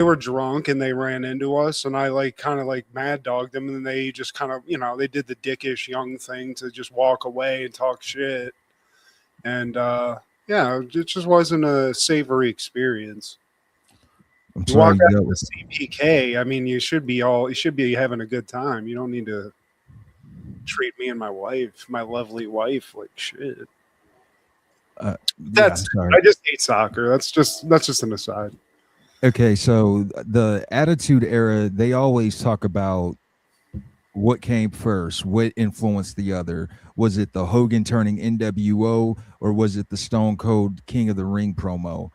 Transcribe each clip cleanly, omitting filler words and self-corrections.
were drunk and they ran into us, and I like kind of like mad dogged them, and then they just kind of, they did the dickish young thing to just walk away and talk shit. And yeah, it just wasn't a savory experience. I'm You sorry walk you out dealt of with the CPK, I mean, you should be having a good time. You don't need to treat me and my lovely wife, like shit. yeah, That's sorry. I just hate soccer. That's just an aside. Okay, so the Attitude Era, they always talk about what came first, what influenced the other. Was it the Hogan turning NWO, or was it the Stone Cold King of the Ring promo?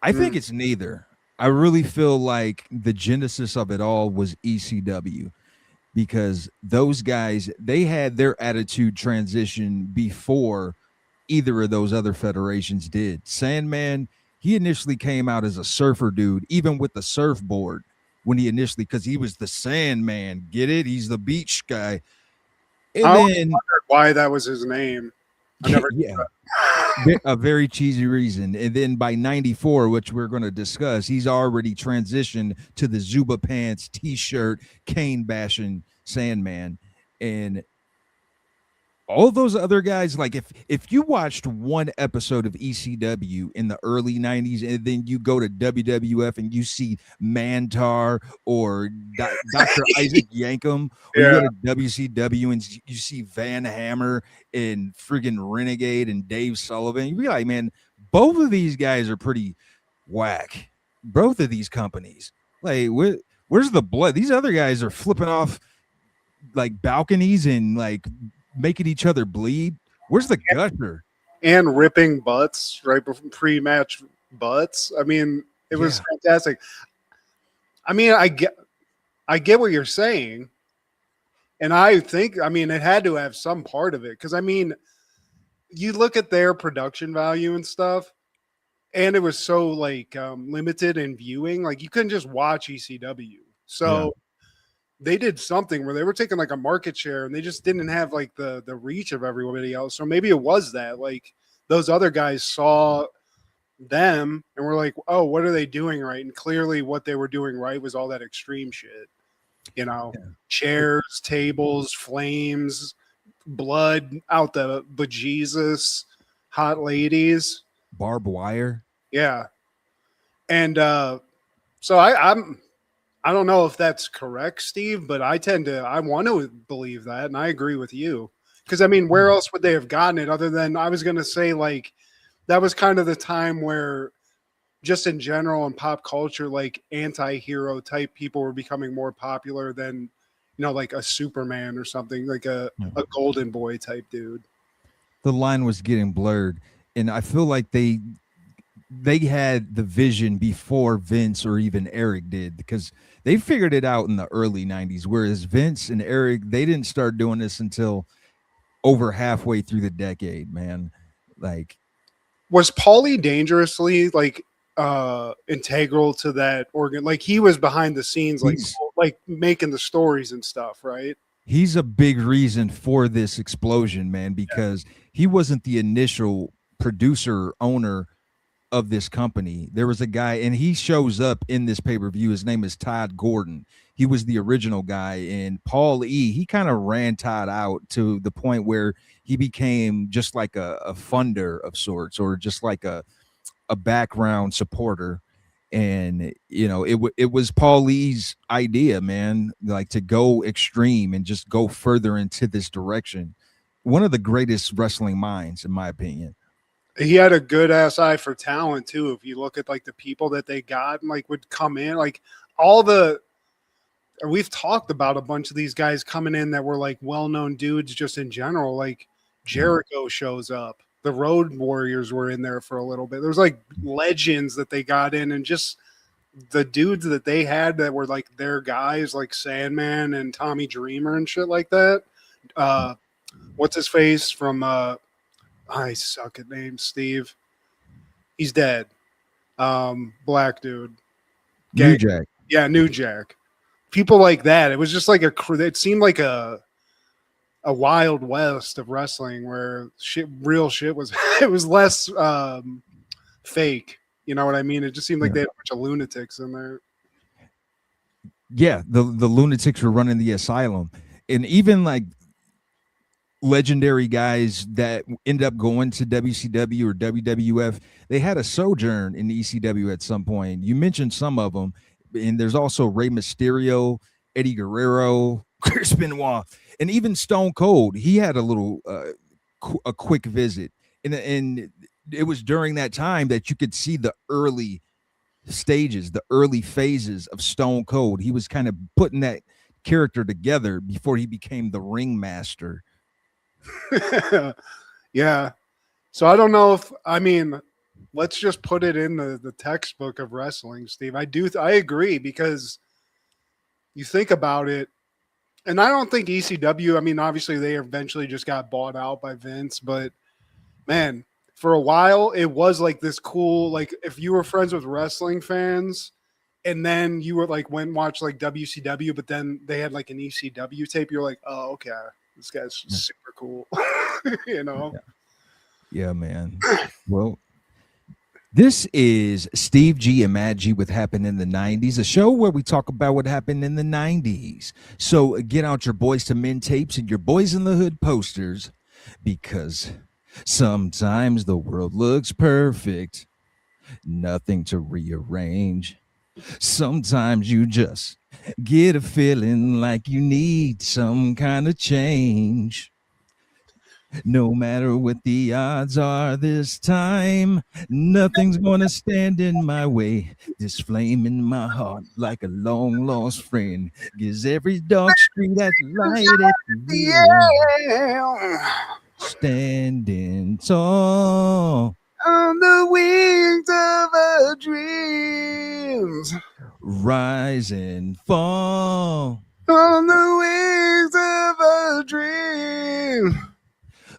I think it's neither. I really feel like the genesis of it all was ECW, because those guys, they had their attitude transition before either of those other federations did. Sandman, he initially came out as a surfer dude, even with the surfboard when he initially, because he was the Sandman. Get it? He's the beach guy. I And always then, wondered why that was his name. I never. yeah, a very cheesy reason. And then by 94, which we're going to discuss, he's already transitioned to the Zuba pants, t-shirt, cane bashing Sandman. And all those other guys, like if you watched one episode of ECW in the early 90s and then you go to WWF and you see Mantar or Dr. Isaac Yankem, or you Yeah. go to WCW and you see Van Hammer and friggin' Renegade and Dave Sullivan, you be like, man, both of these guys are pretty whack. Both of these companies. Like, where's the blood? These other guys are flipping off like balconies and like making each other bleed. Where's the gutter? And ripping butts right before pre-match butts. I mean, it was fantastic. I mean, I get what you're saying, and I think, I mean, it had to have some part of it, because I mean, you look at their production value and stuff, and it was so like limited in viewing. Like you couldn't just watch ECW, so they did something where they were taking like a market share, and they just didn't have like the reach of everybody else. So maybe it was that like those other guys saw them and were like, oh, what are they doing right? And clearly what they were doing right was all that extreme shit. Chairs, tables, flames, blood out the bejesus, hot ladies, barbed wire. Yeah. And so I don't know if that's correct, Steve, but I want to believe that, and I agree with you. Because I mean, where else would they have gotten it other than, I was going to say, like, that was kind of the time where just in general in pop culture, like anti-hero type people were becoming more popular than, like a Superman or something, like a Golden Boy type dude. The line was getting blurred, and I feel like they had the vision before Vince or even Eric did, because they figured it out in the early 90s, whereas Vince and Eric, they didn't start doing this until over halfway through the decade, man. Like, was Paulie Dangerously like integral to that organ? Like he was behind the scenes, like making the stories and stuff, right? He's a big reason for this explosion, man, because he wasn't the initial producer owner of this company. There was a guy, and he shows up in this pay-per-view. His name is Todd Gordon. He was the original guy, and Paul E, he kind of ran Todd out to the point where he became just like a funder of sorts, or just like a background supporter. And it was Paul E's idea, man, like to go extreme and just go further into this direction. One of the greatest wrestling minds, in my opinion. He had a good ass eye for talent too. If you look at like the people that they got and like would come in, like we've talked about a bunch of these guys coming in that were like well-known dudes just in general. Like Jericho shows up. The Road Warriors were in there for a little bit. There was like legends that they got in, and just the dudes that they had that were like their guys, like Sandman and Tommy Dreamer and shit like that. What's his face from I suck at names, Steve. He's dead. Black dude. New Jack. Yeah, New Jack. People like that. It was just like it seemed like a wild west of wrestling where real shit was it was less fake. You know what I mean? It just seemed like Yeah. they had a bunch of lunatics in there. Yeah, the lunatics were running the asylum, and even like legendary guys that ended up going to WCW or WWF, they had a sojourn in ECW at some point. You mentioned some of them, and there's also Rey Mysterio, Eddie Guerrero, Chris Benoit, and even Stone Cold. He had a little a quick visit, and it was during that time that you could see the early stages, the early phases of Stone Cold. He was kind of putting that character together before he became the ringmaster. Yeah. So I don't know if I mean, let's just put it in the textbook of wrestling, Steve. I agree because you think about it, and I don't think ECW. I mean, obviously they eventually just got bought out by Vince, but man, for a while it was like this cool. Like if you were friends with wrestling fans, and then you were like went and watched like WCW, but then they had like an ECW tape. You're like, oh okay, this guy's super cool, you know. Yeah, man. Well, this is Steve G and Mad G with Happened in the 90s, a show where we talk about what happened in the 90s. So get out your Boys to Men tapes and your Boys in the Hood posters, because sometimes the world looks perfect, nothing to rearrange. Sometimes you just get a feeling like you need some kind of change. No matter what the odds are this time, nothing's gonna stand in my way. This flame in my heart, like a long lost friend, gives every dark street that light at the end. Yeah. Standing tall On the wings of our dreams. rise and fall. On the wings of our dreams.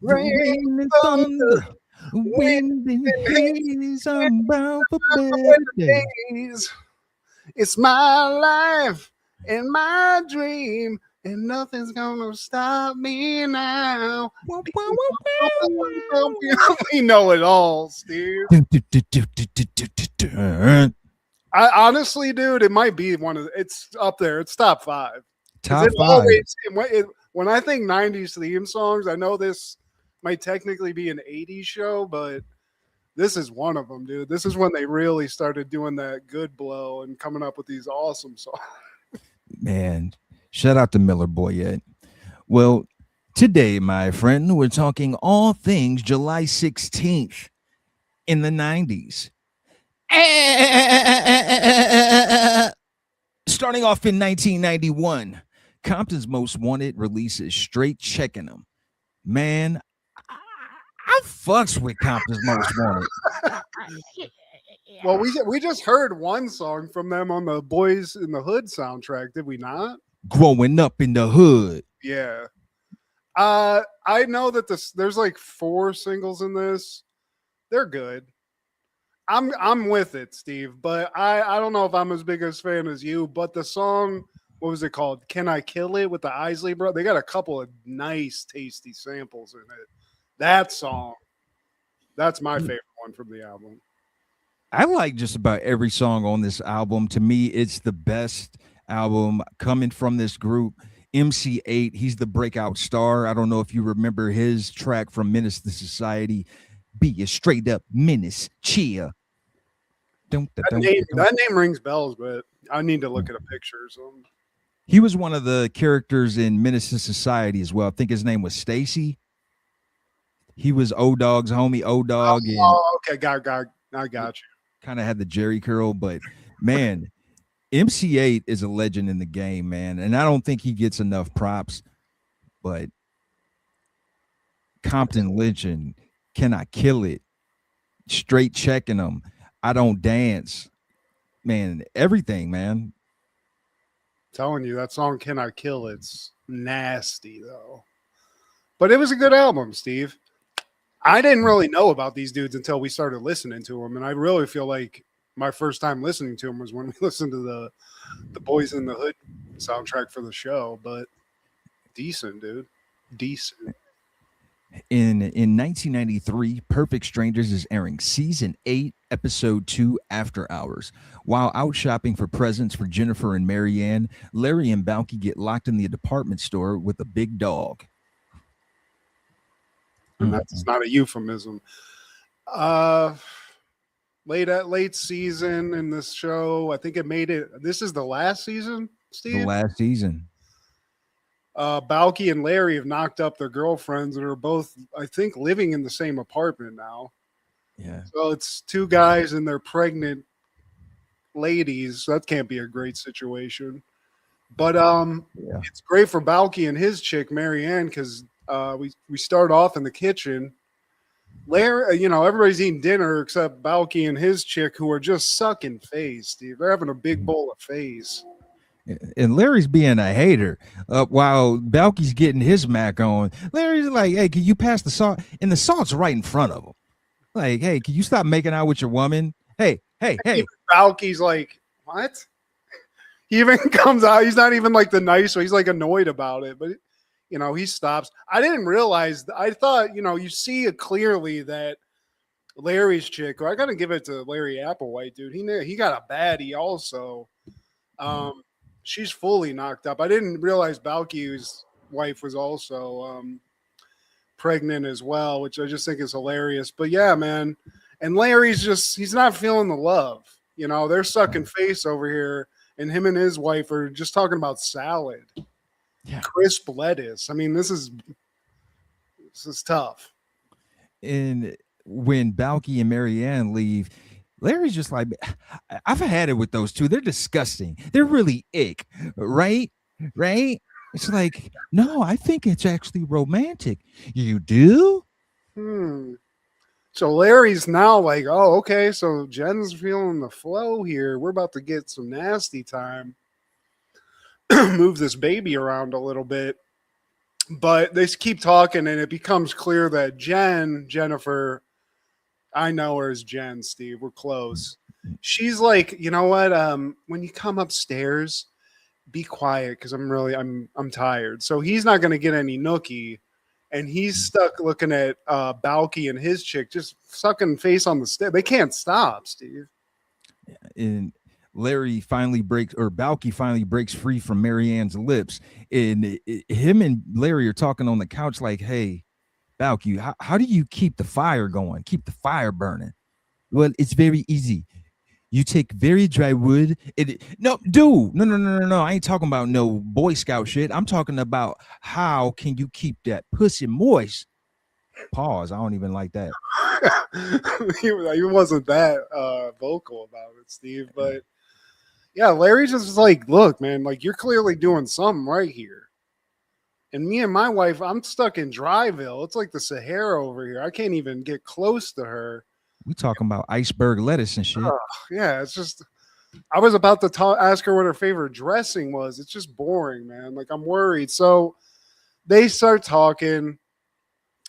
The Rain, rain and thunder, thunder, wind, wind and and haze, I'm bound for better better days. days. It's my life and my dream, and nothing's gonna stop me now. Wow, wow, wow, wow. We know it all, Steve. I honestly, dude, it might be one of it's up there. It's top 5. Because Top it 5. always when I think 90s theme songs, I know this might technically be an 80s show, but this is one of them, dude. This is when they really started doing that good blow and coming up with these awesome songs. Man, shout out to Miller Boyette. Well, today, my friend, we're talking all things July 16th in the 90s. Starting off in 1991, Compton's Most Wanted releases Straight Checking Them. Man, I fucks with Compton's Most Wanted. Well, we just heard one song from them on the Boys in the Hood soundtrack, did we not? Growing Up in the Hood. Yeah. I know that there's like 4 singles in this. They're good. I'm with it, Steve, but I don't know if I'm as big a fan as you, but the song, what was it called? Can I Kill It with the Isley Bro? They got a couple of nice, tasty samples in it. That song, that's my favorite one from the album. I like just about every song on this album. To me, it's the best album coming from this group. MC8, he's the breakout star. I don't know if you remember his track from Menace to Society. Be a straight up menace, cheer. That name rings bells, but I need to look at a picture or something. He was one of the characters in Menace to Society as well. I think his name was Stacy. He was O-Dog's homie, O-Dog. Okay, I got you. Kind of had the Jerry curl, but man, MC8 is a legend in the game, man. And I don't think he gets enough props, but Compton Legend, Can I Kill It? Straight Checking Them. I Don't Dance. Man, everything, man. I'm telling you, that song Can I Kill It's nasty though. But it was a good album, Steve. I didn't really know about these dudes until we started listening to them, and I really feel like my first time listening to them was when we listened to the Boys in the Hood soundtrack for the show. But decent, dude, decent. In 1993, Perfect Strangers is airing season 8 Episode 2 After Hours. While out shopping for presents for Jennifer and Marianne, Larry and Balky get locked in the department store with a big dog. And that's not a euphemism. Late season in this show. I think it made it. This is the last season, Steve. The last season. Balky and Larry have knocked up their girlfriends and are both, I think, living in the same apartment now. Yeah. So it's two guys and their pregnant ladies. So that can't be a great situation. But it's great for Balky and his chick, Marianne, because we start off in the kitchen. Larry, everybody's eating dinner except Balky and his chick, who are just sucking face, Steve. They're having a big bowl of face. And Larry's being a hater while Balky's getting his mac on. Larry's like, hey, can you pass the salt? And the salt's right in front of him. Like, hey, can you stop making out with your woman? Hey. Balky's like, what? He even comes out. He's not even like the nice one. He's like annoyed about it. But, he stops. I didn't realize. I thought, you see it clearly that Larry's chick, I got to give it to Larry Applewhite, dude. He got a baddie also. She's fully knocked up. I didn't realize Balky's wife was also pregnant as well, which I just think is hilarious. But yeah, man. And Larry's he's not feeling the love. They're sucking face over here, and him and his wife are just talking about salad. Yeah. Crisp lettuce. I mean, this is tough. And when Balky and Marianne leave, Larry's just like, I've had it with those two. They're disgusting. They're really ick, right? It's like, no, I think it's actually romantic. You do? So Larry's now like, oh, okay, so Jen's feeling the flow here. We're about to get some nasty time. Move this baby around a little bit. But they keep talking, and it becomes clear that Jennifer, I know her as Jen, Steve. We're close. She's like, you know what? When you come upstairs, be quiet because I'm tired. So he's not going to get any nookie, and he's stuck looking at Balky and his chick just sucking face on the step. They can't stop, Steve. And Balky finally breaks free from Marianne's lips, and him and Larry are talking on the couch like, hey, Balky, how do you keep the fire going? Keep the fire burning? Well, it's very easy. You take very dry wood. No. I ain't talking about no Boy Scout shit. I'm talking about how can you keep that pussy moist? Pause. I don't even like that. He wasn't that vocal about it, Steve. But yeah, Larry just was like, look, man, like you're clearly doing something right here. And me and my wife, I'm stuck in Dryville. It's like the Sahara over here. I can't even get close to her. We talking about iceberg lettuce and shit. Yeah, it's just, I was about to ask her what her favorite dressing was. It's just boring, man. Like, I'm worried. So they start talking.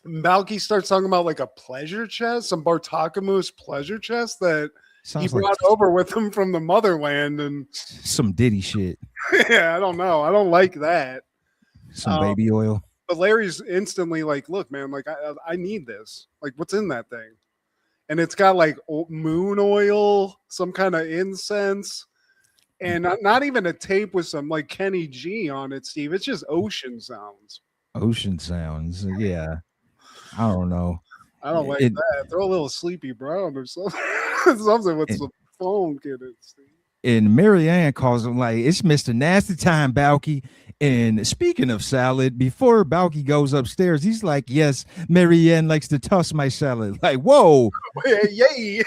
Balky starts talking about like a pleasure chest, some Bartakamus pleasure chest that he brought over with him from the motherland. And some Diddy shit. Yeah, I don't know. I don't like that. Some baby oil. But Larry's instantly like, look, man, like I need this. Like, what's in that thing? And it's got like moon oil, some kind of incense, and not even a tape with some like Kenny G on it, Steve. It's just ocean sounds. Ocean sounds. Yeah. I don't know. I don't like that. Throw a little Sleepy Brown or something. Something with some foam in it, Steve. And Marianne calls him like, it's Mr. Nasty Time, Balky. And speaking of salad, before Balky goes upstairs, he's like, yes, Marianne likes to toss my salad. Like, whoa. Yay.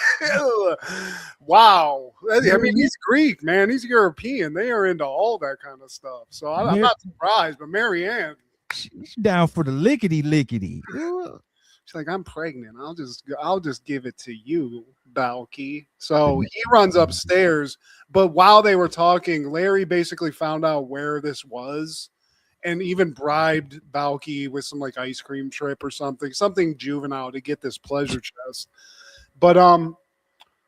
Wow. I mean, he's Greek, man. He's European. They are into all that kind of stuff. So I'm not surprised, but Marianne. She's down for the lickety. She's like, I'm pregnant. I'll just give it to you, Balky. So he runs upstairs. But while they were talking, Larry basically found out where this was and even bribed Balky with some like ice cream trip or something juvenile to get this pleasure chest. But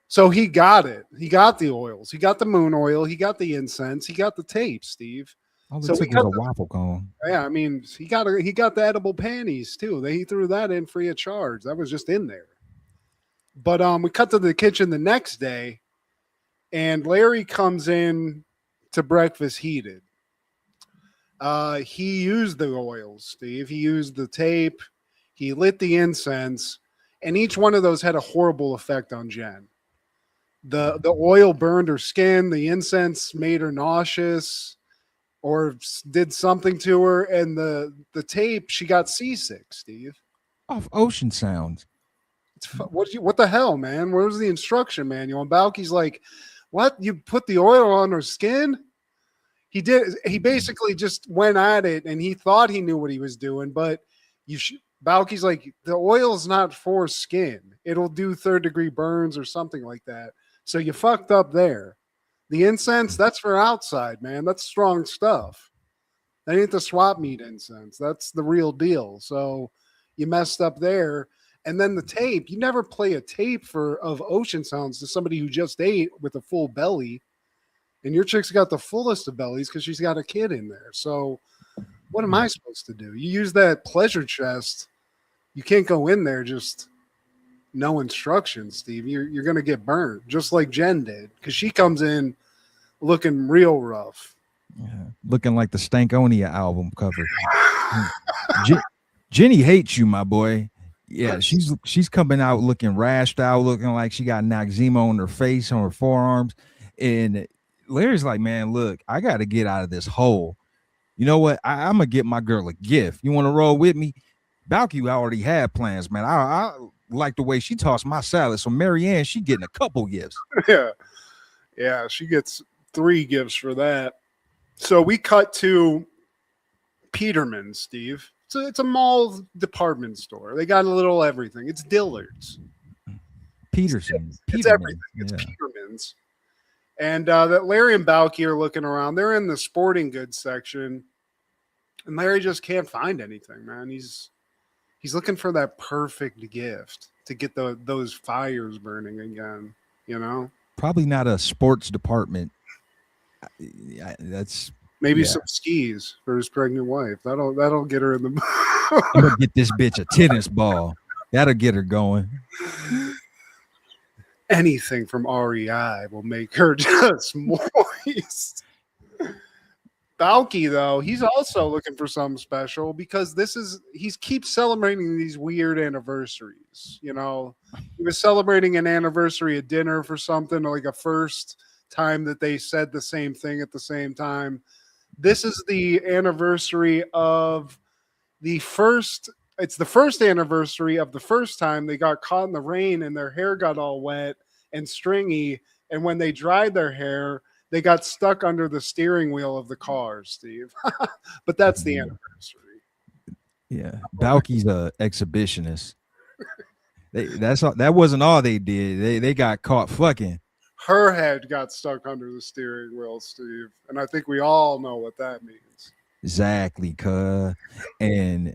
so he got it. He got the oils. He got the moon oil. He got the incense. He got the tape, Steve. All it took was a waffle cone. Yeah, I mean, he got the edible panties too. He threw that in free of charge. That was just in there. But we cut to the kitchen the next day, and Larry comes in to breakfast heated. He used the oils, Steve. He used the tape. He lit the incense, and each one of those had a horrible effect on Jen. The oil burned her skin. The incense made her nauseous, or did something to her. And the tape, she got seasick. Steve, Off Ocean Sounds. what the hell, man? Where's the instruction manual? And Balky's like, "What? You put the oil on her skin?" He did. He basically just went at it, and he thought he knew what he was doing. But Balky's like, the oil's not for skin. It'll do third-degree burns or something like that. So you fucked up there. The incense, that's for outside, man. That's strong stuff. That ain't the swap meet incense. That's the real deal. So you messed up there. And then the tape, you never play a tape of Ocean Sounds to somebody who just ate with a full belly. And your chick's got the fullest of bellies because she's got a kid in there. So what am I supposed to do? You use that pleasure chest. You can't go in there just no instructions, Steve. You're going to get burned, just like Jen did, because she comes in looking real rough. Yeah, looking like the Stankonia album cover. Jenny hates you, my boy. Yeah, she's coming out looking rashed out, looking like she got Noxzema on her face, on her forearms. And Larry's like, man, look, I got to get out of this hole. You know what? I'm going to get my girl a gift. You want to roll with me? Balky already had plans, man. I like the way she tossed my salad. So Marianne, she getting a couple gifts. Yeah, she gets 3 gifts for that. So we cut to Peterman, Steve. It's a mall department store. They got a little everything. It's Dillard's. Peterson. It's everything. It's Peterman's. And that Larry and Balky are looking around. They're in the sporting goods section. And Larry just can't find anything, man. He's looking for that perfect gift to get those fires burning again, you know? Probably not a sports department. That's maybe some skis for his pregnant wife. That'll get her in the I'm gonna get this bitch a tennis ball. That'll get her going. Anything from REI will make her just moist. Balky, though, he's also looking for something special because he keeps celebrating these weird anniversaries. You know, he was celebrating an anniversary at dinner for something, like a first time that they said the same thing at the same time. This is the anniversary of it's the first anniversary of the first time they got caught in the rain and their hair got all wet and stringy. And when they dried their hair, they got stuck under the steering wheel of the car, Steve. But that's the anniversary. Yeah. Balky's a exhibitionist. That wasn't all they did. They got caught fucking. Her head got stuck under the steering wheel, Steve. And I think we all know what that means. Exactly, cuz. And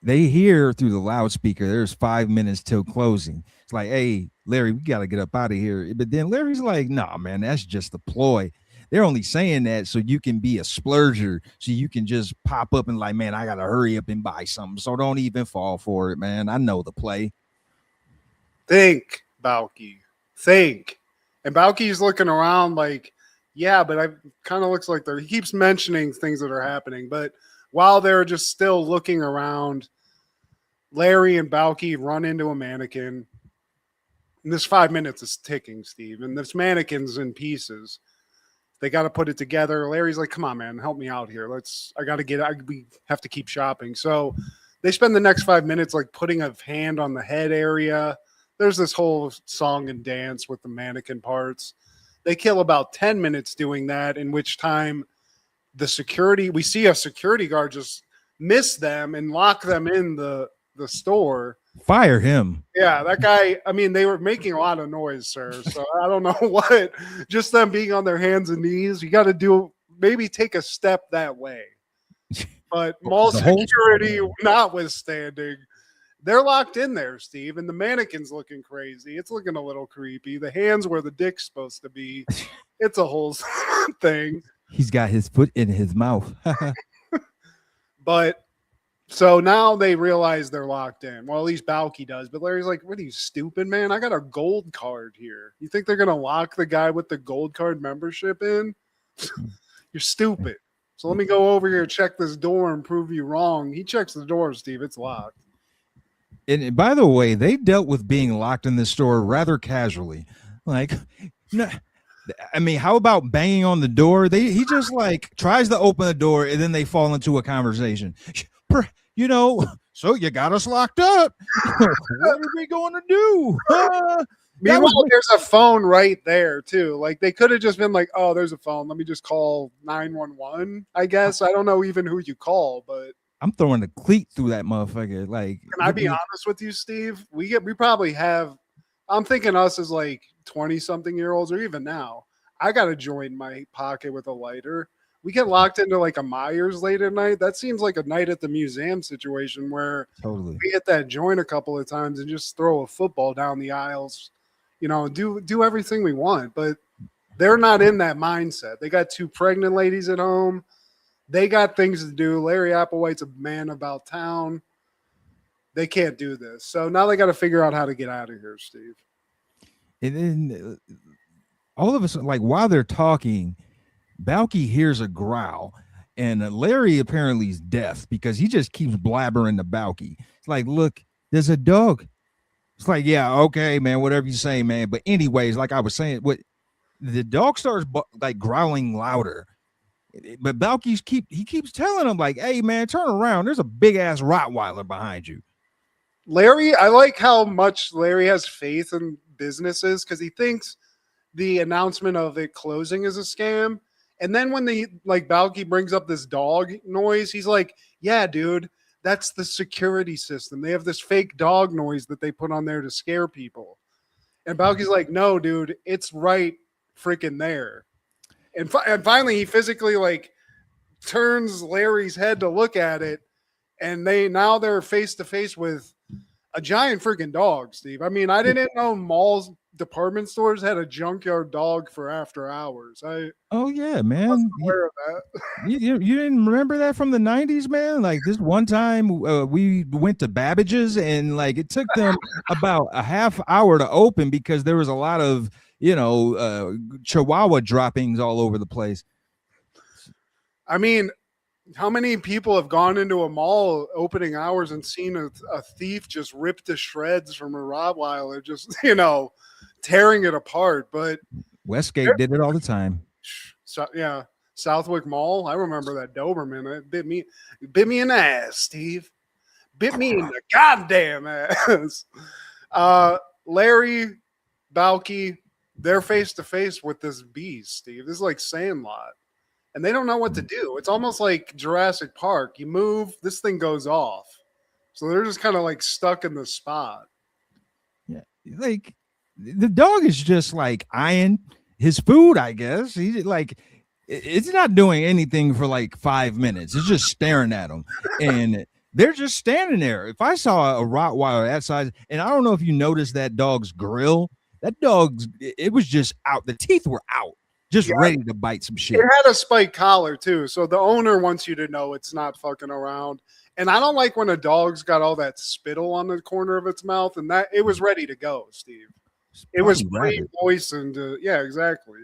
they hear through the loudspeaker, there's 5 minutes till closing. It's like, hey, Larry, we got to get up out of here. But then Larry's like, nah, man, that's just a ploy. They're only saying that so you can be a splurger, so you can just pop up and like, man, I got to hurry up and buy something. So don't even fall for it, man. I know the play. Think, Balky. Think. And Balky's looking around like, yeah, but I kind of looks like he keeps mentioning things that are happening. But while they're just still looking around, Larry and Balky run into a mannequin. And this 5 minutes is ticking, Steve. And this mannequin's in pieces. They got to put it together. Larry's like, come on, man, help me out here. We have to keep shopping. So they spend the next 5 minutes like putting a hand on the head area. There's this whole song and dance with the mannequin parts. They kill about 10 minutes doing that, in which time we see a security guard just miss them and lock them in the store. Fire him. Yeah, that guy, I mean, they were making a lot of noise, sir. So I don't know what, just them being on their hands and knees. You got to maybe take a step that way. But mall security notwithstanding, they're locked in there, Steve, and the mannequin's looking crazy. It's looking a little creepy. The hands where the dick's supposed to be. It's a whole thing. He's got his foot in his mouth. But So now they realize they're locked in. Well, at least Balky does. But Larry's like, what are you, stupid, man? I got a gold card here. You think they're going to lock the guy with the gold card membership in? You're stupid. So let me go over here, check this door, and prove you wrong. He checks the door, Steve. It's locked. And by the way, they dealt with being locked in the store rather casually. Like, no, I mean, how about banging on the door? He just like tries to open the door and then they fall into a conversation. You know, so you got us locked up. What are we going to do? Meanwhile, there's a phone right there too. Like they could have just been like, "Oh, there's a phone. Let me just call 911." I guess I don't know even who you call, but I'm throwing a cleat through that motherfucker. Like, can I be honest with you, Steve? We probably have. I'm thinking us as like 20-something-year-olds, or even now. I got a joint in my pocket with a lighter. We get locked into like a Myers late at night. That seems like a night at the museum situation where totally we hit that joint a couple of times and just throw a football down the aisles, do everything we want. But they're not in that mindset. They got 2 pregnant ladies at home. They got things to do. Larry Applewhite's a man about town. They can't do this. So now they got to figure out how to get out of here, Steve. And then all of a sudden, like while they're talking, Balky hears a growl, and Larry apparently is deaf because he just keeps blabbering to Balky. It's like, look, there's a dog. It's like, yeah, okay, man, whatever you say, man. But anyways, like I was saying, what the dog starts like growling louder, but Balky keeps telling him like, hey, man, turn around. There's a big ass Rottweiler behind you. Larry, I like how much Larry has faith in businesses because he thinks the announcement of it closing is a scam. And then when Balky brings up this dog noise, he's like, yeah, dude, that's the security system. They have this fake dog noise that they put on there to scare people. And Balky's like, no, dude, it's right freaking there. And finally, he physically like turns Larry's head to look at it. And they're face to face with a giant freaking dog, Steve. I mean, I didn't know malls, department stores had a junkyard dog for after hours. Oh yeah, man. Wasn't aware of that. You didn't remember that from the 90s, man? Like this one time we went to Babbage's and like it took them about a half hour to open because there was a lot of, Chihuahua droppings all over the place. I mean, how many people have gone into a mall opening hours and seen a thief just rip to shreds from a Rottweiler, just, tearing it apart? But Westgate did it all the time. So, yeah. Southwick Mall. I remember that Doberman. It bit me in the ass, Steve. Bit me in the goddamn ass. Larry, Balky, they're face to face with this beast, Steve. This is like Sandlot. And they don't know what to do. It's almost like Jurassic Park. You move, this thing goes off. So they're just kind of like stuck in the spot. Yeah. Like the dog is just like eyeing his food, I guess. He's like, it's not doing anything for like 5 minutes. It's just staring at him. And they're just standing there. If I saw a Rottweiler that size, and I don't know if you noticed that dog's grill, it was just out. The teeth were out. Just ready to bite some shit. It had a spike collar too, so the owner wants you to know it's not fucking around. And I don't like when a dog's got all that spittle on the corner of its mouth, and that it was ready to go, Steve. It was pre-moistened. Yeah, exactly.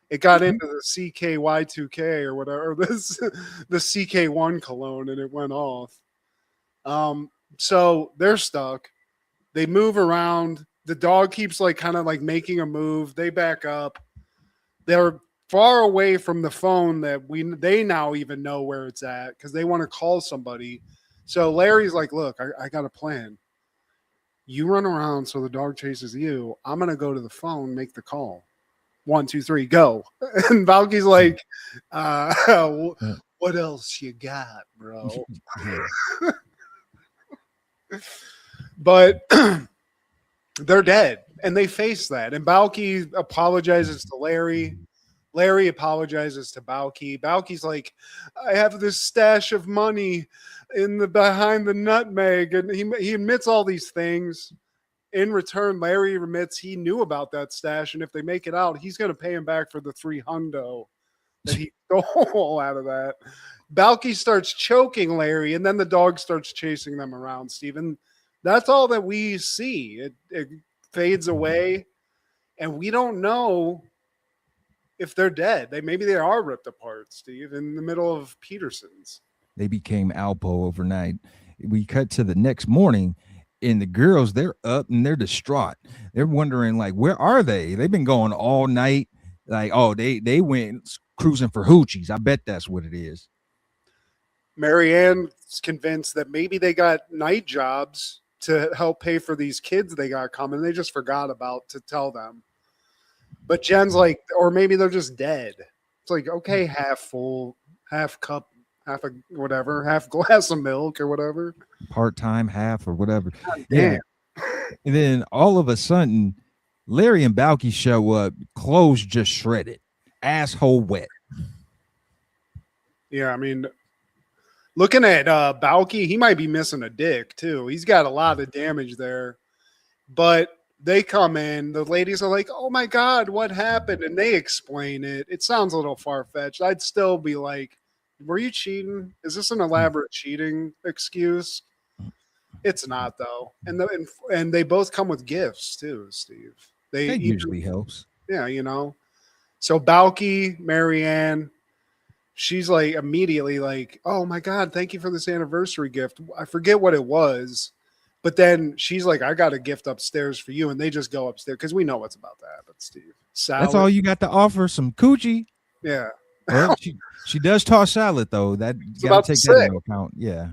It got into the CKY2K or whatever, the CK1 cologne, and it went off. So they're stuck. They move around. The dog keeps like kind of like making a move. They back up. They're far away from the phone that they now even know where it's at because they want to call somebody. So Larry's like, look, I got a plan. You run around so the dog chases you. I'm going to go to the phone, make the call. 1, 2, 3, go. And Balky's like, what else you got, bro? But they're dead. And they face that. And Balky apologizes to Larry. Larry apologizes to Balky. Balky's like, I have this stash of money behind the nutmeg. And he admits all these things. In return, Larry admits he knew about that stash. And if they make it out, he's going to pay him back for the $300. that he stole out of that. Balky starts choking Larry, and then the dog starts chasing them around, Steven. That's all that we see. It fades away, and we don't know if they're dead. Maybe they are ripped apart, Steve, in the middle of Peterson's. They became Alpo overnight. We cut to the next morning, and the girls, they're up and they're distraught. They're wondering, like, where are they? They've been going all night. Like, oh, they went cruising for hoochies. I bet that's what it is. Marianne's convinced that maybe they got night jobs to help pay for these kids they got coming. They just forgot about to tell them. But Jen's like, or maybe they're just dead. It's like, okay, half full, half cup, half a whatever, half glass of milk or whatever. Part-time, half or whatever. God, yeah. And then all of a sudden, Larry and Balky show up, clothes just shredded, asshole wet. Yeah, I mean, looking at Balky, he might be missing a dick too. He's got a lot of damage there. But they come in, the ladies are like, oh my God, what happened? And they explain it. It sounds a little far-fetched. I'd still be like, were you cheating? Is this an elaborate cheating excuse? It's not, though. And they both come with gifts too, Steve. That usually helps. Yeah, you know. So Balky, Marianne, she's like immediately like, oh my God, thank you for this anniversary gift. I forget what it was. But then she's like, I got a gift upstairs for you. And they just go upstairs because we know what's about to happen, Steve. Salad. That's all you got to offer, some coochie. Yeah. Well, she does toss salad, though. That you got to take that into account. Yeah.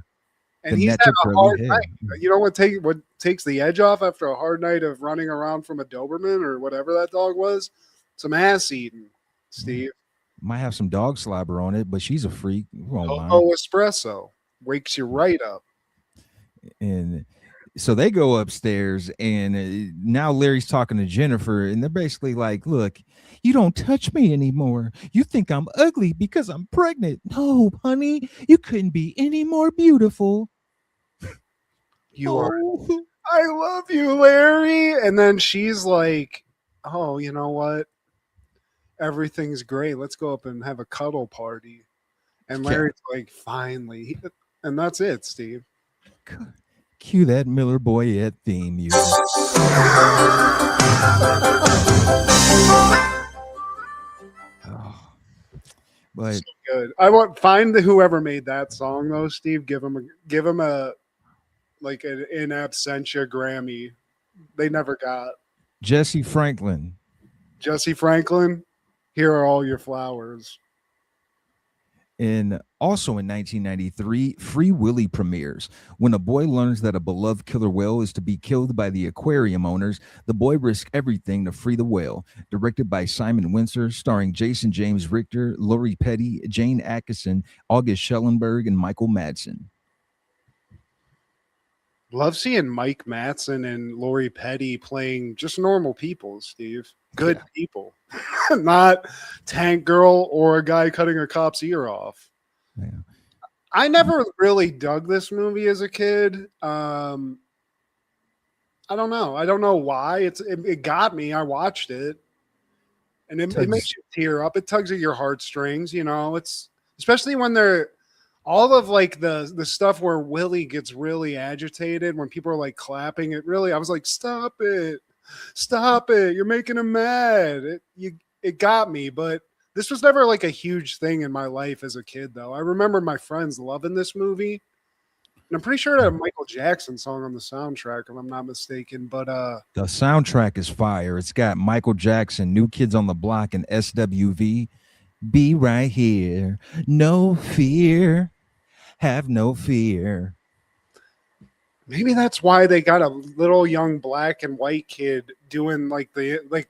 And he's had a hard night. You know what takes the edge off after a hard night of running around from a Doberman or whatever that dog was? Some ass eating, Steve. Might have some dog slobber on it, but she's a freak. Oh, espresso wakes you right up. And so they go upstairs, and now Larry's talking to Jennifer, and they're basically like, look, you don't touch me anymore. You think I'm ugly because I'm pregnant. No, honey, you couldn't be any more beautiful. You are. I love you, Larry. And then she's like, oh, you know what? Everything's great. Let's go up and have a cuddle party. And Larry's like, finally. And that's it, Steve. Cue that Miller Boyette theme music. Oh, but so good. I want find whoever made that song though, Steve. Give him a like an in absentia Grammy. They never got Jesse Franklin. Jesse Franklin. Here are all your flowers. And also in 1993, Free Willy premieres. When a boy learns that a beloved killer whale is to be killed by the aquarium owners, the boy risks everything to free the whale. Directed by Simon Windsor, starring Jason James Richter, Lori Petty, Jane Atkinson, August Schellenberg, and Michael Madsen. Love seeing Mike Madsen and Lori Petty playing just normal people, Steve. Good people. Not Tank Girl or a guy cutting a cop's ear off. Yeah. I never really dug this movie as a kid. I don't know. I don't know why. It got me. I watched it. And it makes you tear up. It tugs at your heartstrings, you know. It's especially when they're all of like the stuff where Willie gets really agitated when people are like clapping. I was like, stop it. You're making him mad. It got me, but this was never like a huge thing in my life as a kid, though. I remember my friends loving this movie, and I'm pretty sure it had a Michael Jackson song on the soundtrack, if I'm not mistaken. But the soundtrack is fire. It's got Michael Jackson, New Kids on the Block, and SWV. Be right here, no fear, have no fear. Maybe that's why they got a little young black and white kid doing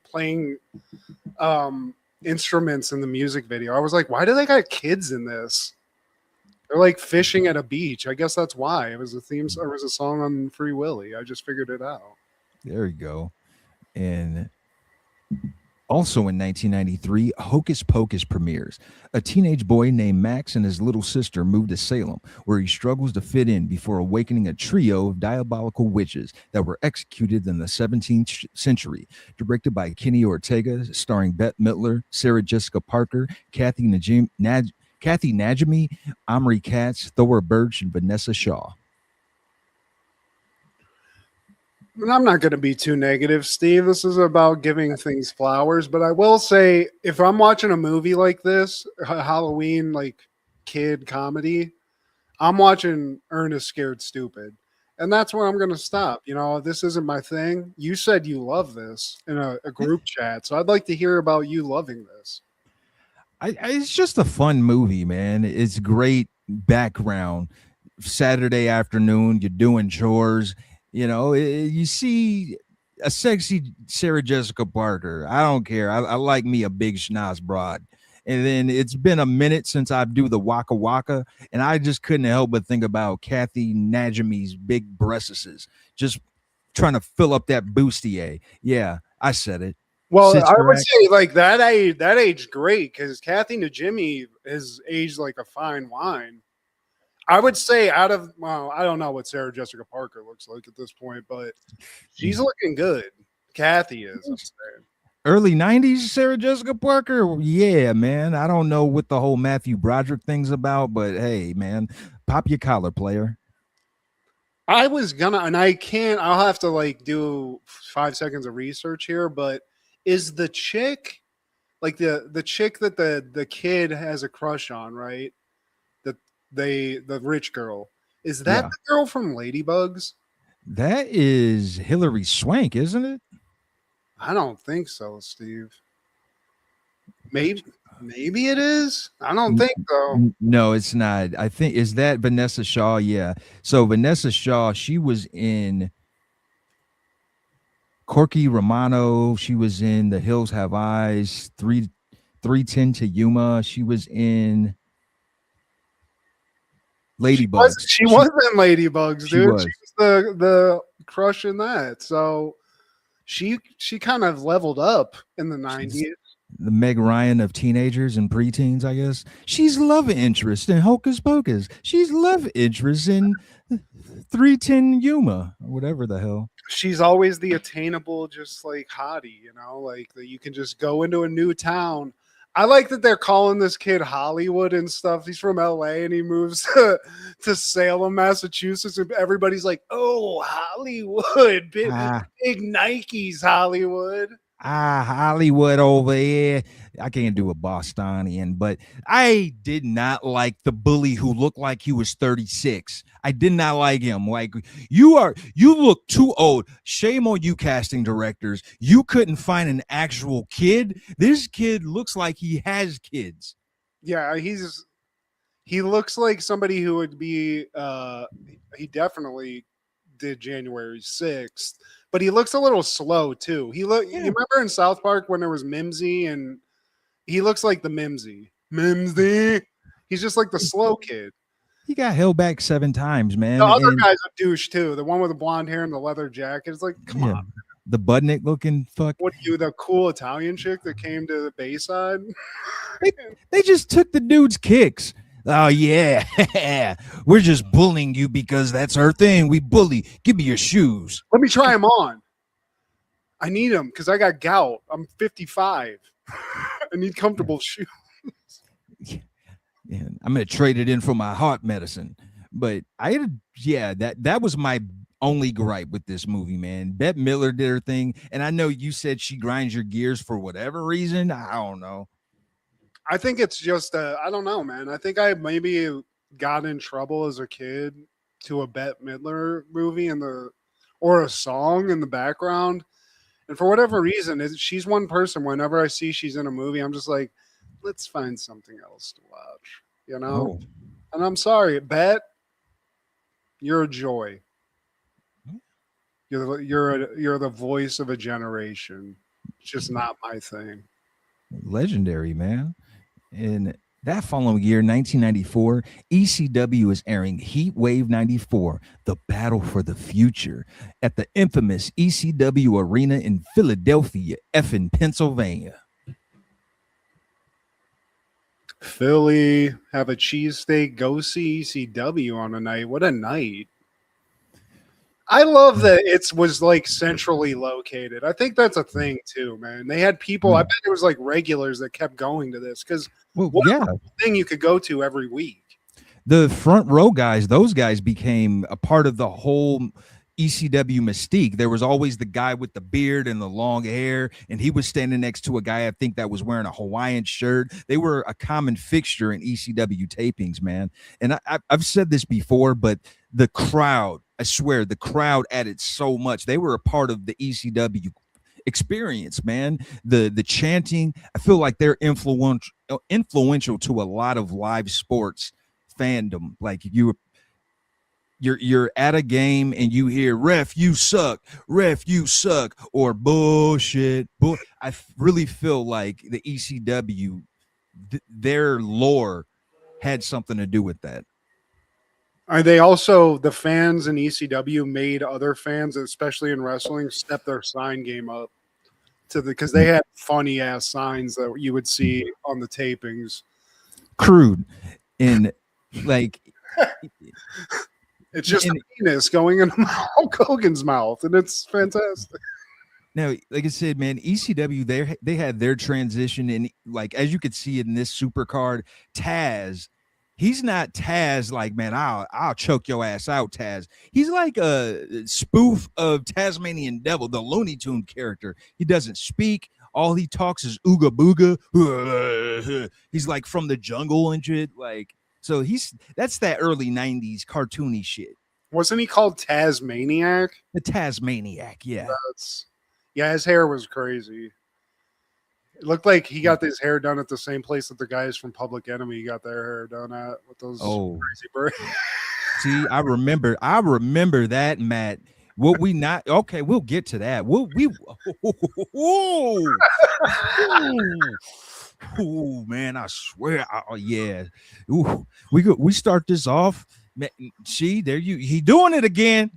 playing instruments in the music video. I was like, why do they got kids in this? They're like fishing at a beach. I guess that's why. It was a theme. It was a song on Free Willy. I just figured it out. There you go. And Also in 1993, Hocus Pocus premieres. A teenage boy named Max and his little sister move to Salem, where he struggles to fit in before awakening a trio of diabolical witches that were executed in the 17th century. Directed by Kenny Ortega, starring Bette Midler, Sarah Jessica Parker, Kathy Najimy, Omri Katz, Thora Birch, and Vanessa Shaw. And I'm not going to be too negative, Steve. This is about giving things flowers, but I will say if I'm watching a movie like this, Halloween like kid comedy, I'm watching Ernest Scared Stupid. And that's where I'm going to stop. You know, this isn't my thing. You said you love this in a group chat, so I'd like to hear about you loving this. It's just a fun movie, man. It's great background. Saturday afternoon, you're doing chores. You see a sexy Sarah Jessica Parker. I don't care. I like me a big schnoz broad. And then it's been a minute since I do the Waka Waka, and I just couldn't help but think about Kathy Najimy's big breasts, just trying to fill up that bustier. Yeah, I said it. Well, I Sister would Act. say like that aged great because Kathy Najimy has aged like a fine wine. I would say well, I don't know what Sarah Jessica Parker looks like at this point, but she's looking good. Kathy is, I'm saying. Early 90s Sarah Jessica Parker. Yeah, man. I don't know what the whole Matthew Broderick thing's about, but hey, man, pop your collar, player. I was gonna, and I can't. I'll have to like do 5 seconds of research here. But is the chick like the chick that the kid has a crush on, right? That the rich girl is that Yeah. the girl from Ladybugs? That is Hillary Swank, isn't it? I don't think so, Steve. Maybe it is. I don't think so. No, it's not. I think is that Vanessa Shaw. Yeah. So Vanessa Shaw, she was in Corky Romano. She was in The Hills Have Eyes. 310 to Yuma. She was in Ladybugs. She was in Ladybugs, She dude. She was. was the crush in that. So she kind of leveled up in the She's '90s. the Meg Ryan of teenagers and preteens, I guess. She's love interest in Hocus Pocus. She's love interest in 310 Yuma, or whatever the hell. She's always the attainable, just like hottie, you know, like that you can just go into a new town. I like that they're calling this kid Hollywood and stuff. He's from LA and he moves to Salem, Massachusetts, and everybody's like, "Oh, Hollywood, Ah, big Nikes, Hollywood." Hollywood over here. I can't do a Bostonian, but I did not like the bully who looked like he was 36. I did not like him. Like, you look too old. Shame on you, casting directors. You couldn't find an actual kid. This kid looks like he has kids. Yeah, he looks like somebody who would be he definitely did January 6th, but he looks a little slow too. You Yeah. remember in South Park when there was Mimsy, and he looks like the Mimsy. He's just like the slow kid. He got held back 7 times, The man. other And guy's a douche too. The one with the blonde hair and the leather jacket. It's like, come yeah, on. the Budnick looking fuck. What are you, the cool Italian chick that came to the Bayside? They just took the dude's kicks. Oh yeah, we're just bullying you because that's our thing. We bully. Give me your shoes. Let me try them on. I need them because I got gout. I'm 55. I need comfortable shoes. Yeah, I'm gonna trade it in for my heart medicine. But that was my only gripe with this movie, man. Bette Midler did her thing, and I know you said she grinds your gears for whatever reason. I don't know. I think it's just I don't know, man. I think I maybe got in trouble as a kid to a Bette Midler movie or a song in the background. And for whatever reason, she's one person. Whenever I see she's in a movie, I'm just like, let's find something else to watch, you know? Oh, And I'm sorry, Bet, you're a joy. You're the voice of a generation. It's just not my thing. legendary, man. And That following year, 1994, ECW is airing Heat Wave 94, The Battle for the Future, at the infamous ECW Arena in Philadelphia, effing Pennsylvania. Philly, have a cheesesteak, go see ECW on a night. What a night. I love that it was like centrally located. I think that's a thing too, man. They had people, I bet there was like regulars that kept going to this because what a thing you could go to every week. The front row guys, those guys became a part of the whole ECW mystique. There was always the guy with the beard and the long hair, and he was standing next to a guy, I think, that was wearing a Hawaiian shirt. They were a common fixture in ECW tapings, man. And I've said this before, but the crowd, I swear, the crowd added so much. They were a part of the ECW experience, man. The chanting, I feel like they're influential to a lot of live sports fandom. Like you're at a game and you hear ref you suck, or bullshit. I really feel like the ECW, their lore had something to do with that. Are they also, the fans in ECW made other fans, especially in wrestling, step their sign game up to because they had funny ass signs that you would see on the tapings. Crude and like it's just a penis going in Hulk Hogan's mouth, and it's fantastic. Now, like I said, man, ECW, they had their transition, and like as you could see in this super card, Taz, he's not Taz like, man, I'll choke your ass out, Taz. He's like a spoof of Tasmanian Devil, the Looney Tune character. He doesn't speak. All he talks is ooga booga. He's like from the jungle and shit. Like, so that's that early 90s cartoony shit. Wasn't he called Tasmaniac? The Tasmaniac, yeah. Yeah, his hair was crazy. It looked like he got his hair done at the same place that the guys from Public Enemy got their hair done at with those crazy birds. See, I remember that, Matt. Will we not? Okay, we'll get to that. Oh man, I swear. Yeah. Ooh, we start this off. See, there he doing it again.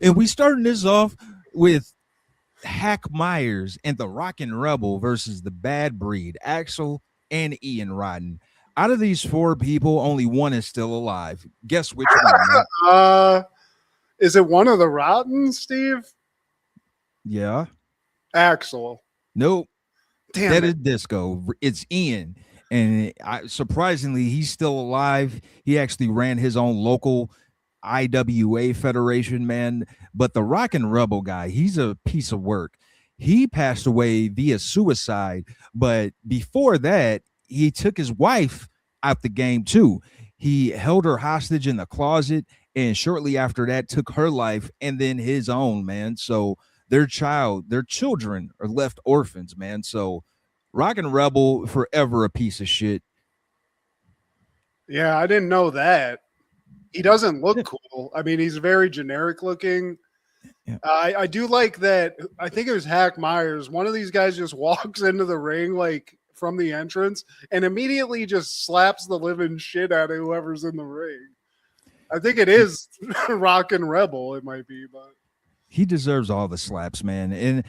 And we starting this off with Hack Myers and the Rockin' Rebel versus the Bad Breed, Axel and Ian Rotten. Out of these four people, only one is still alive. Guess which one? Is it one of the Rottens, Steve? Yeah. Axel. Nope. Damn that is Disco. It's Ian. And surprisingly, he's still alive. He actually ran his own local IWA federation, man. But the Rockin' Rebel guy, he's a piece of work. He passed away via suicide. But before that, he took his wife out the game too. He held her hostage in the closet, and shortly after that took her life and then his own, man. So their children are left orphans, man. So Rockin' Rebel, forever a piece of shit. Yeah, I didn't know that. He doesn't look cool. I mean, he's very generic looking. Yeah. I do like that. I think it was Hack Myers. One of these guys just walks into the ring like from the entrance and immediately just slaps the living shit out of whoever's in the ring. I think it is Rockin' Rebel. It might be, but he deserves all the slaps, man. And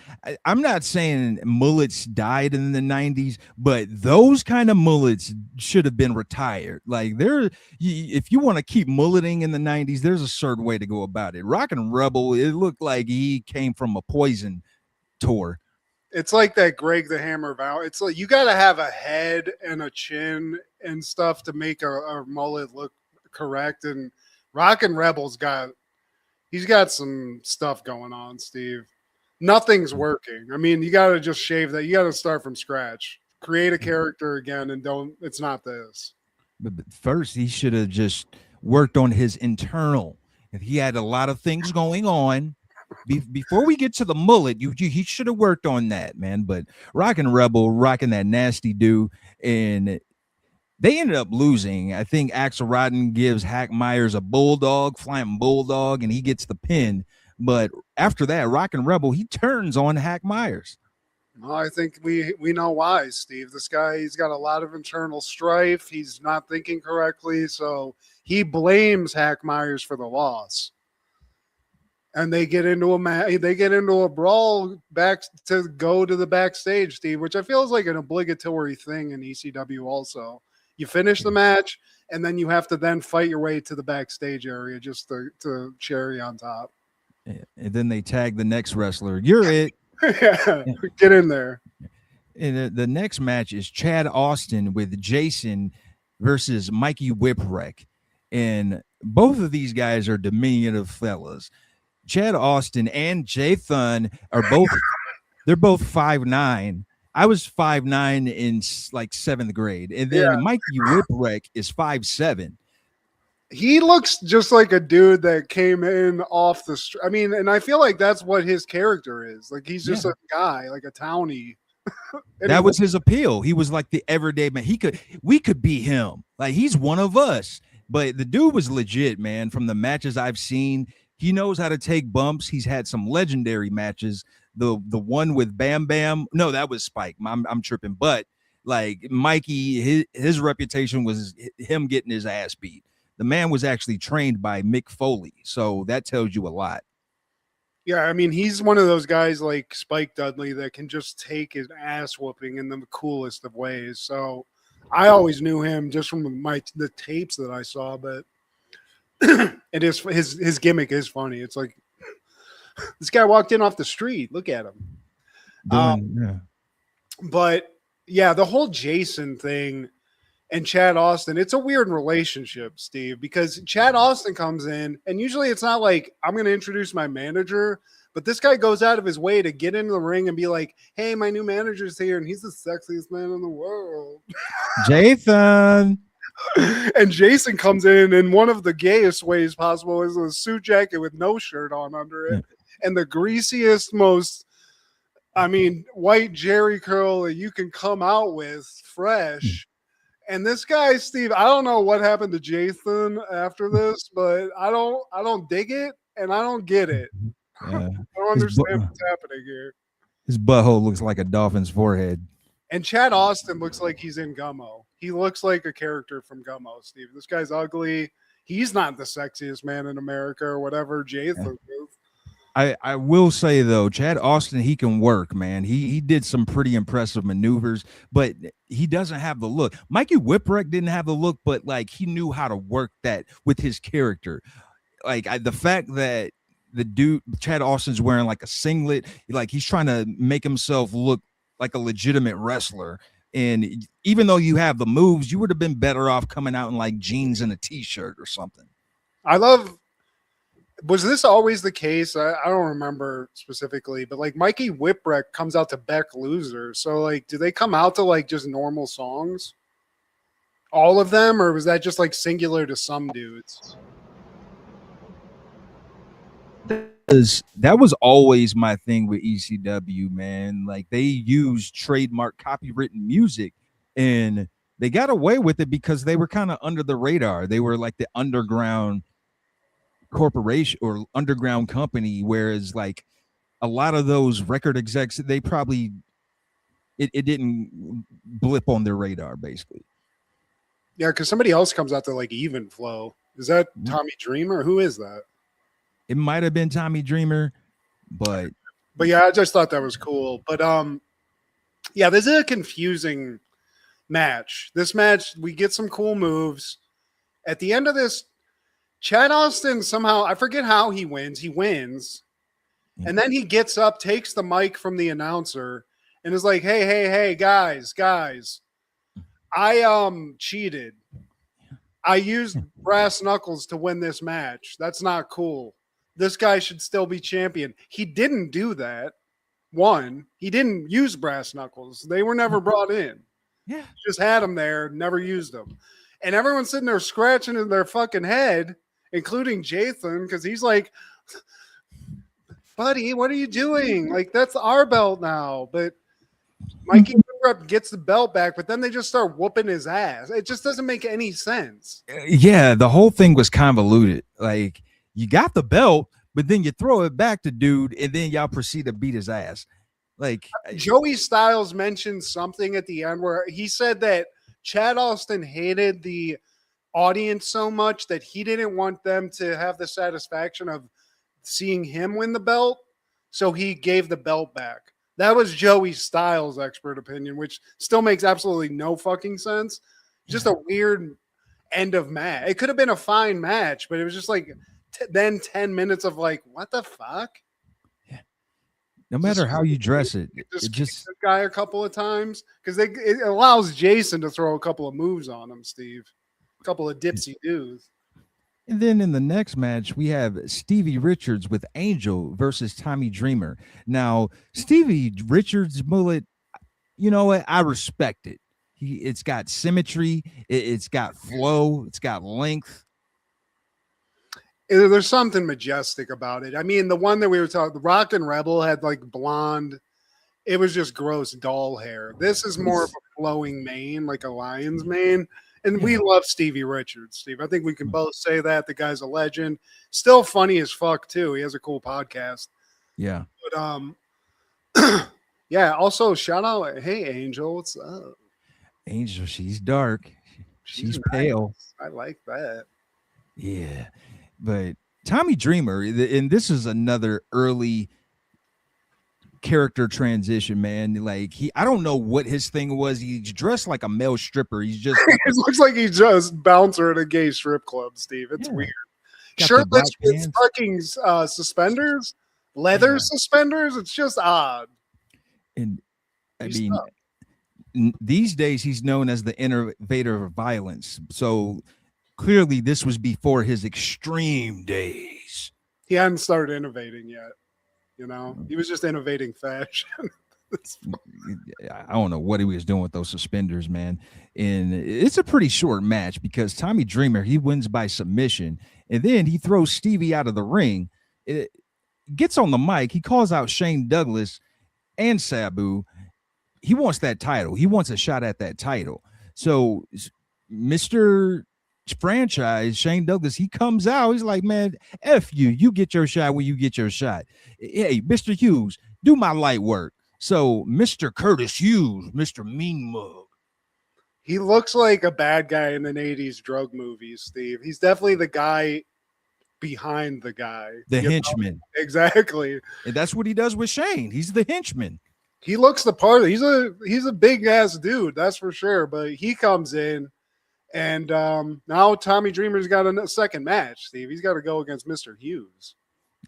I'm not saying mullets died in the 90s, but those kind of mullets should have been retired. Like if you want to keep mulleting in the 90s, there's a certain way to go about it. Rockin' Rebel, it looked like he came from a Poison tour. It's like that Greg the Hammer Vow. It's like you got to have a head and a chin and stuff to make a mullet look correct. And Rockin' Rebel's he's got some stuff going on, Steve. Nothing's working. I mean, you got to just shave that. You got to start from scratch. Create a character again and it's not this. But first, he should have just worked on his internal. If he had a lot of things going on, before we get to the mullet, he should have worked on that, man. But Rockin' Rebel, rocking that nasty dude, and they ended up losing. I think Axel Rotten gives Hack Myers a flying bulldog, and he gets the pin. But after that, Rockin' Rebel, he turns on Hack Myers. Well, I think we know why, Steve. This guy, he's got a lot of internal strife. He's not thinking correctly, so he blames Hack Myers for the loss. And they get into a brawl back to go to the backstage, Steve, which I feel is like an obligatory thing in ECW. Also, you finish the match, and then you have to then fight your way to the backstage area just to cherry on top. And then they tag the next wrestler. You're it. Yeah, get in there. And the next match is Chad Austin with Jason versus Mikey Whipwreck. And both of these guys are diminutive fellas. Chad Austin and Jathan are they're both 5'9". I was 5'9" in like 7th grade. And then Mikey Whipwreck is 5'7". He looks just like a dude that came in off the street. I mean, and I feel like that's what his character is. Like he's just a guy, like a townie. That was his appeal. He was like the everyday man. We could be him. Like he's one of us. But the dude was legit, man. From the matches I've seen, he knows how to take bumps. He's had some legendary matches. The one with Bam Bam. No, that was Spike. I'm tripping. But like Mikey, his reputation was him getting his ass beat. The man was actually trained by Mick Foley. So that tells you a lot. Yeah, I mean, he's one of those guys like Spike Dudley that can just take his ass whooping in the coolest of ways. So I always knew him just from the tapes that I saw, but it is his gimmick is funny. It's like this guy walked in off the street. Look at him. But yeah, the whole Jason thing and Chad Austin, it's a weird relationship, Steve, because Chad Austin comes in, and usually it's not like I'm going to introduce my manager, but this guy goes out of his way to get into the ring and be like, hey, my new manager's here, and he's the sexiest man in the world. Jathan. And Jason comes in one of the gayest ways possible is a suit jacket with no shirt on under it, and the greasiest, most, white Jerry curl that you can come out with fresh. And this guy, Steve, I don't know what happened to Jathan after this, but I don't dig it, and I don't get it. I don't understand what's happening here. His butthole looks like a dolphin's forehead. And Chad Austin looks like he's in Gummo. He looks like a character from Gummo, Steve. This guy's ugly. He's not the sexiest man in America or whatever Jathan is. I will say though, Chad Austin, he can work, man. He did some pretty impressive maneuvers, but he doesn't have the look. Mikey Whipwreck didn't have the look, but like he knew how to work that with his character. Like the fact that the dude Chad Austin's wearing like a singlet, like he's trying to make himself look like a legitimate wrestler. And even though you have the moves, you would have been better off coming out in like jeans and a t-shirt or something. Was this always the case? I don't remember specifically, but like Mikey Whipwreck comes out to Beck Loser. So like, do they come out to like just normal songs? All of them? Or was that just like singular to some dudes? That was always my thing with ECW, man. Like they used trademark copywritten music and they got away with it because they were kind of under the radar. They were like the underground corporation or underground company, whereas like a lot of those record execs, they probably it didn't blip on their radar basically. Yeah, because somebody else comes out to like Even Flow. Is that Tommy Dreamer? Who is that? It might have been Tommy Dreamer, but yeah, I just thought that was cool. But yeah, this is a confusing match. This match, we get some cool moves. At the end of this, Chad Austin somehow, I forget how he wins. He wins. And then he gets up, takes the mic from the announcer, and is like, hey, guys. I cheated. I used brass knuckles to win this match. That's not cool. This guy should still be champion. He didn't do that. One, he didn't use brass knuckles. They were never brought in. Yeah. Just had them there, never used them. And everyone's sitting there scratching in their fucking head, including Jathan, because he's like, buddy, what are you doing? Like, that's our belt now. But Mikey gets the belt back, but then they just start whooping his ass. It just doesn't make any sense. Yeah, the whole thing was convoluted. Like, you got the belt, but then you throw it back to dude, and then y'all proceed to beat his ass. Like Joey Styles mentioned something at the end where he said that Chad Austin hated the audience so much that he didn't want them to have the satisfaction of seeing him win the belt, so he gave the belt back. That was Joey Styles' expert opinion, which still makes absolutely no fucking sense. Just a weird end of match. It could have been a fine match, but it was just like then 10 minutes of like, what the fuck? No matter how you dress it, just just this guy a couple of times because it allows Jason to throw a couple of moves on him, Steve. A couple of dipsy doos. And then in the next match, we have Stevie Richards with Angel versus Tommy Dreamer. Now, Stevie Richards' mullet, you know what? I respect it. It's got symmetry, it's got flow, it's got length. There's something majestic about it. I mean, the one that we were talking, the Rock and Rebel had like blonde. It was just gross doll hair. This is more of a flowing mane, like a lion's mane. And we love Stevie Richards, Steve. I think we can both say that. The guy's a legend. Still funny as fuck, too. He has a cool podcast. Yeah. But yeah, also shout out, hey Angel, what's up? Angel, she's dark. She's nice. Pale. I like that. Yeah. But Tommy Dreamer, and this is another early character transition, man. Like I don't know what his thing was. He's dressed like a male stripper. He's just like it looks like he's just bouncer at a gay strip club, Steve. It's weird. Shirtless with fucking suspenders, leather suspenders. It's just odd. And I mean, these days he's known as the innovator of violence. So clearly this was before his extreme days. He hadn't started innovating yet. You know, he was just innovating fashion. I don't know what he was doing with those suspenders, man. And it's a pretty short match because Tommy Dreamer, he wins by submission. And then he throws Stevie out of the ring. It gets on the mic. He calls out Shane Douglas and Sabu. He wants that title. He wants a shot at that title. So Mr. Franchise, Shane Douglas, he comes out. He's like, man, F you. You get your shot when you get your shot. Hey, Mr. Hughes, do my light work. So Mr. Curtis Hughes, Mr. Mean Mug. He looks like a bad guy in the 80s drug movies, Steve. He's definitely the guy behind the guy. The henchman. Know? Exactly. And that's what he does with Shane. He's the henchman. He looks the part. He's a big ass dude, that's for sure. But he comes in, and now Tommy Dreamer's got a second match, Steve. He's got to go against Mr. Hughes.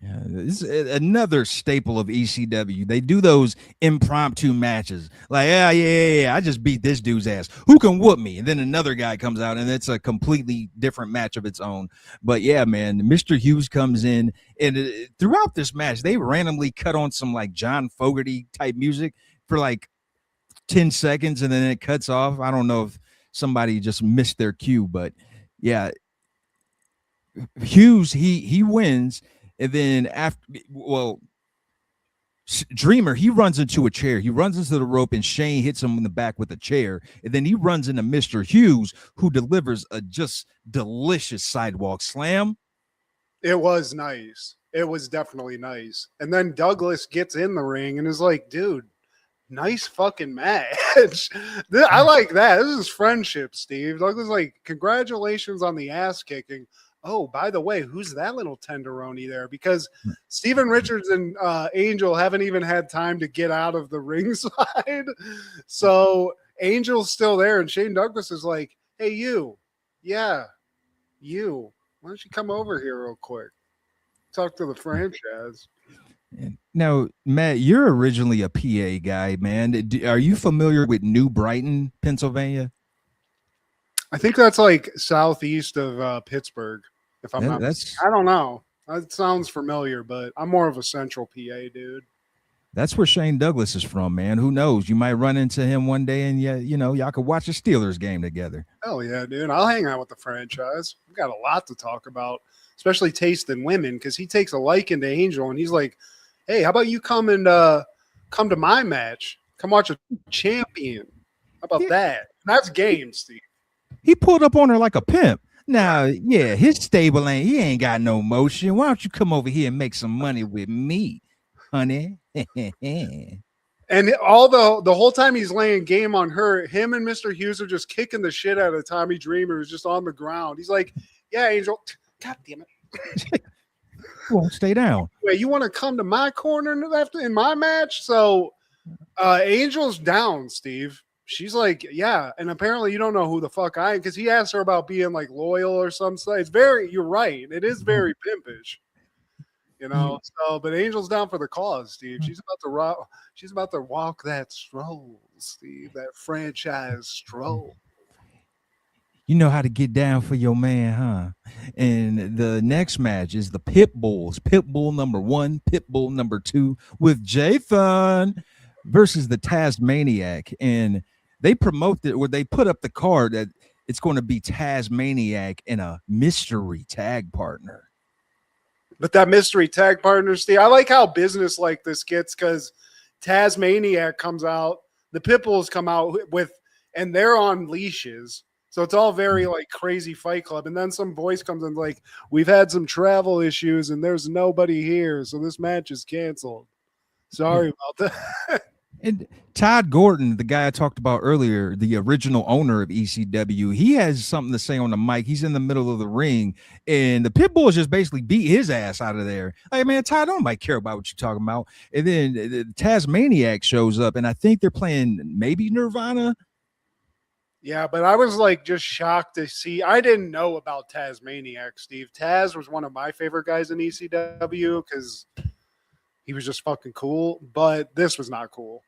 Yeah, this is another staple of ECW. They do those impromptu matches. Like, yeah, I just beat this dude's ass. Who can whoop me? And then another guy comes out, and it's a completely different match of its own. But yeah, man, Mr. Hughes comes in, and throughout this match, they randomly cut on some like John Fogerty type music for like 10 seconds, and then it cuts off. I don't know if somebody just missed their cue, but yeah, Hughes, he wins. And then Dreamer, he runs into a chair. He runs into the rope, and Shane hits him in the back with a chair. And then he runs into Mr. Hughes, who delivers a just delicious sidewalk slam. It was nice. It was definitely nice. And then Douglas gets in the ring and is like, dude, nice fucking match. I like that. This is friendship, Steve. Douglas like, congratulations on the ass kicking. Oh, by the way, who's that little tenderoni there? Because Steven Richards and Angel haven't even had time to get out of the ringside. So Angel's still there, and Shane Douglas is like, hey, you. Yeah, you. Why don't you come over here real quick? Talk to the franchise. Now, Matt, you're originally a PA guy, man. Are you familiar with New Brighton, Pennsylvania? I think that's like southeast of Pittsburgh, if I'm not. I don't know. That sounds familiar, but I'm more of a central PA dude. That's where Shane Douglas is from, man. Who knows? You might run into him one day, and y'all could watch a Steelers game together. Hell yeah, dude! I'll hang out with the franchise. We've got a lot to talk about, especially taste in women, because he takes a liking to Angel, and he's like, "Hey, how about you come to my match? Come watch a champion. How about that?" And that's game, Steve. He pulled up on her like a pimp. Now, yeah, his stable he ain't got no motion. Why don't you come over here and make some money with me, honey? And And all the whole time he's laying game on her, him and Mr. Hughes are just kicking the shit out of Tommy Dreamer, who's just on the ground. He's like, yeah, Angel, God damn it. Won't stay down. Wait, you want to come to my corner in my match? So Angel's down, Steve. She's like, yeah. And apparently you don't know who the fuck I am, because he asked her about being like loyal or something. It's you're right. It is very pimpish. You know, so but Angel's down for the cause, Steve. She's about to walk that stroll, Steve, that franchise stroll. You know how to get down for your man, huh? And the next match is the Pit Bulls. Pit Bull number 1, Pit Bull number 2 with Jathan versus the Tasmaniac. And they promote it, or they put up the card that it's going to be Tasmaniac and a mystery tag partner. But that mystery tag partner, Steve, I like how business like this gets, because Tasmaniac comes out, the Pitbulls come out with, and they're on leashes. So it's all very like crazy Fight Club. And then some voice comes in like, we've had some travel issues and there's nobody here. So this match is canceled. Sorry about that. And Todd Gordon, the guy I talked about earlier, the original owner of ECW, he has something to say on the mic. He's in the middle of the ring, and the Pitbulls just basically beat his ass out of there. Like, man, Todd, I don't might care about what you're talking about. And then the Tasmaniac shows up, and I think they're playing maybe Nirvana. Yeah, but I was like just shocked to see. I didn't know about Tasmaniac, Steve. Taz was one of my favorite guys in ECW because he was just fucking cool, but this was not cool.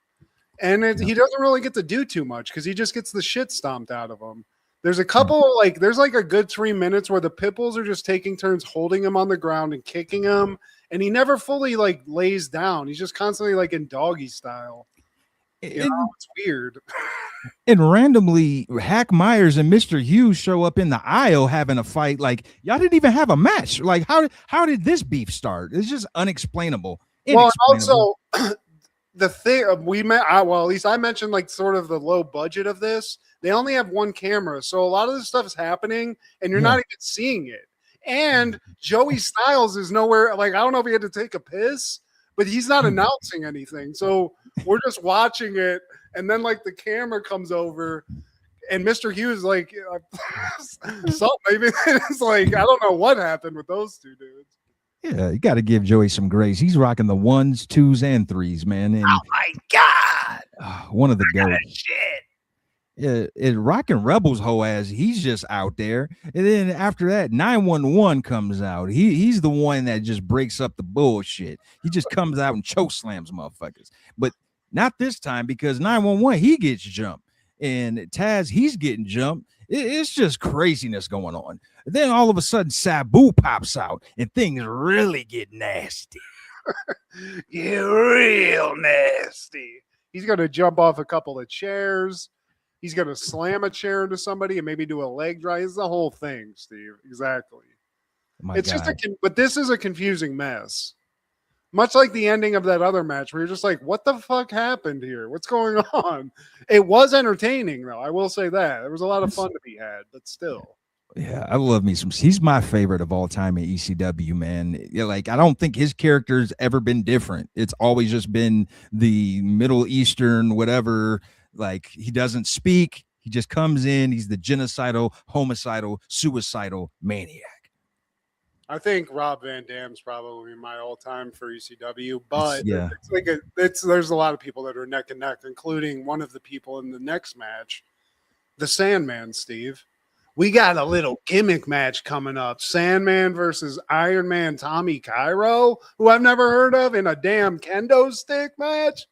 And he doesn't really get to do too much because he just gets the shit stomped out of him. There's a couple, there's like a good 3 minutes where the Pitbulls are just taking turns holding him on the ground and kicking him, and he never fully like lays down. He's just constantly like in doggy style. You know, it's weird. And randomly, Hack Myers and Mr. Hughes show up in the aisle having a fight. Like, y'all didn't even have a match. Like, how did this beef start? It's just unexplainable. Well, also the thing at least I mentioned like sort of the low budget of this. They only have one camera, so a lot of this stuff is happening, and you're not even seeing it. And Joey Styles is nowhere. Like, I don't know if he had to take a piss, but he's not announcing anything. So we're just watching it, and then like the camera comes over, and Mr. Hughes like something. Maybe it's like I don't know what happened with those two dudes. Yeah, you got to give Joey some grace. He's rocking the 1s, 2s, and 3s, man. And, oh my god, one of the goats. Shit. Yeah, it rocking Rebels whole ass. He's just out there, and then after that, 911 comes out. He's the one that just breaks up the bullshit. He just comes out and choke slams motherfuckers, but not this time because 911 he gets jumped, and Taz he's getting jumped. It's just craziness going on. Then all of a sudden, Sabu pops out, and things really get nasty. You're real nasty. He's gonna jump off a couple of chairs. He's going to slam a chair into somebody and maybe do a leg drop. It's the whole thing, Steve. Exactly. It's God. But this is a confusing mess. Much like the ending of that other match where you're just like, what the fuck happened here? What's going on? It was entertaining, though. I will say that. There was a lot of fun to be had, but still. Yeah, I love me some. He's my favorite of all time in ECW, man. Yeah, like I don't think his character's ever been different. It's always just been the Middle Eastern, whatever. Like he doesn't speak. He just comes in. He's the genocidal, homicidal, suicidal maniac. I think Rob Van Dam's probably my all-time for ECW, but there's a lot of people that are neck and neck, including one of the people in the next match, the Sandman, Steve. We got a little gimmick match coming up. Sandman versus Iron Man Tommy Cairo, who I've never heard of, in a damn kendo stick match.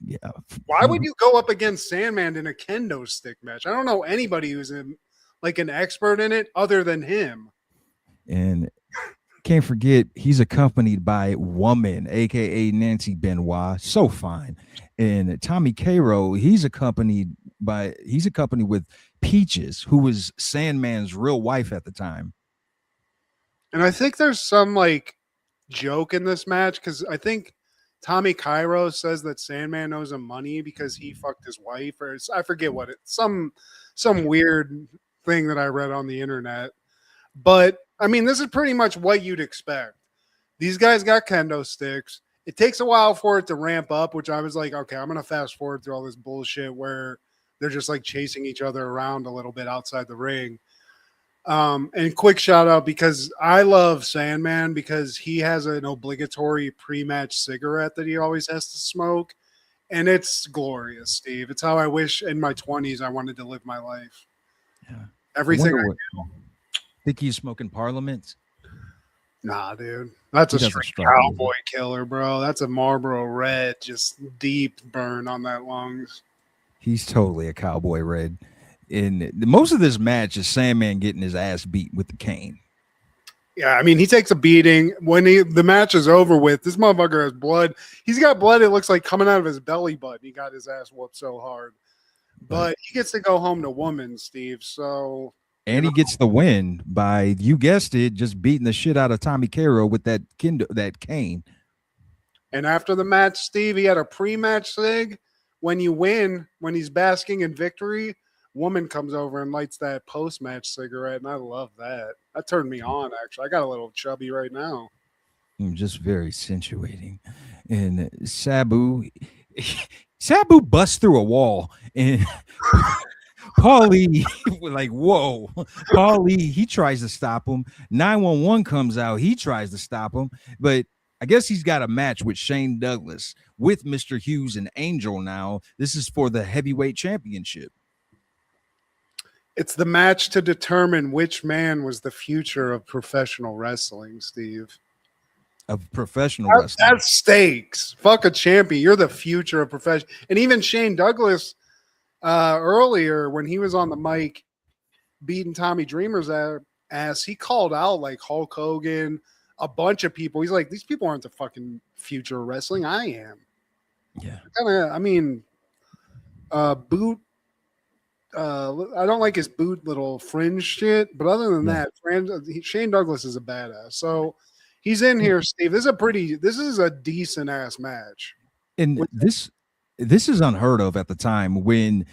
Yeah. Why would you go up against Sandman in a kendo stick match? I don't know anybody who's an expert in it other than him. And can't forget, he's accompanied by Woman, aka Nancy Benoit. So fine. And Tommy Cairo, he's accompanied with Peaches, who was Sandman's real wife at the time. And I think there's some joke in this match because I think Tommy Cairo says that Sandman owes him money because he fucked his wife, or I forget what some weird thing that I read on the internet. But I mean, this is pretty much what you'd expect. These guys got kendo sticks, it takes a while for it to ramp up, which I was like, okay, I'm gonna fast forward through all this bullshit where they're just like chasing each other around a little bit outside the ring. And quick shout out because I love Sandman because he has an obligatory pre-match cigarette that he always has to smoke, and it's glorious, Steve. It's how I wish in my 20s I wanted to live my life. Yeah. Everything. Think he's smoking Parliaments? Nah, dude. That's a straight cowboy killer, bro. That's a Marlboro Red, just deep burn on that lungs. He's totally a cowboy red. And most of this match is Sandman getting his ass beat with the cane. Yeah, I mean, he takes a beating. When the match is over with, this motherfucker has blood. He's got blood, it looks like, coming out of his belly button. He got his ass whooped so hard. But he gets to go home to woman, Steve. So, and he gets the win by, you guessed it, just beating the shit out of Tommy Cairo with that cane. And after the match, Steve, he had a pre-match sig. When you win, when he's basking in victory, woman comes over and lights that post-match cigarette, and I love that. That turned me on, actually. I got a little chubby right now. Just very accentuating. And Sabu busts through a wall, and Paulie, like, whoa. Paulie, he tries to stop him. 911 comes out. He tries to stop him, but I guess he's got a match with Shane Douglas with Mr. Hughes and Angel now. This is for the heavyweight championship. It's the match to determine which man was the future of professional wrestling, Steve. Of professional wrestling. That's stakes. Fuck a champion. You're the future of professional. And even Shane Douglas earlier when he was on the mic beating Tommy Dreamer's ass, he called out like Hulk Hogan, a bunch of people. He's like, these people aren't the fucking future of wrestling. I am. Yeah. I mean, Boot. I don't like his boot little fringe shit, but other than that, Shane Douglas is a badass. So he's in here, Steve. This is a decent ass match. And this is unheard of at the time when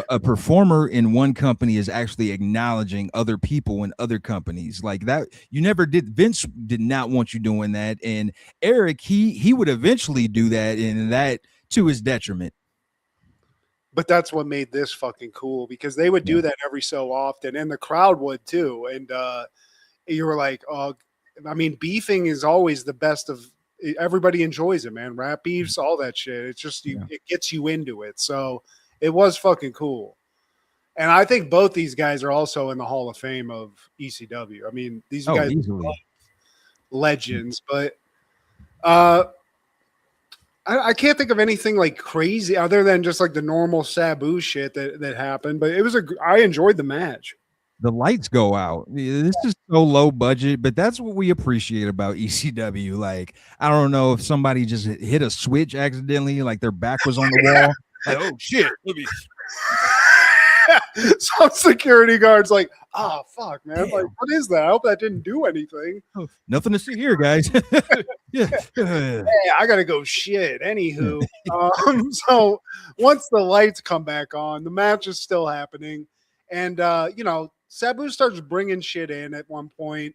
a performer in one company is actually acknowledging other people in other companies like that. You never did. Vince did not want you doing that, and Eric he would eventually do that, and that to his detriment. But that's what made this fucking cool because they would do that every so often, and the crowd would too. And you were like, oh, I mean, beefing is always the best of. Everybody enjoys it, man. Rap beefs, all that shit. It's just it gets you into it. So it was fucking cool. And I think both these guys are also in the Hall of Fame of ECW. I mean, these guys are legends, but I can't think of anything like crazy other than just like the normal Sabu shit that happened. But I enjoyed the match. The lights go out. This is so low budget, but that's what we appreciate about ECW. Like, I don't know if somebody just hit a switch accidentally, like their back was on the wall. Like, oh shit. Some security guards like, oh fuck, man. Like, what is that? I hope that didn't do anything. Oh, nothing to see here, guys. Yeah. Hey, I gotta go shit. Anywho. So once the lights come back on, the match is still happening. And Sabu starts bringing shit in at one point.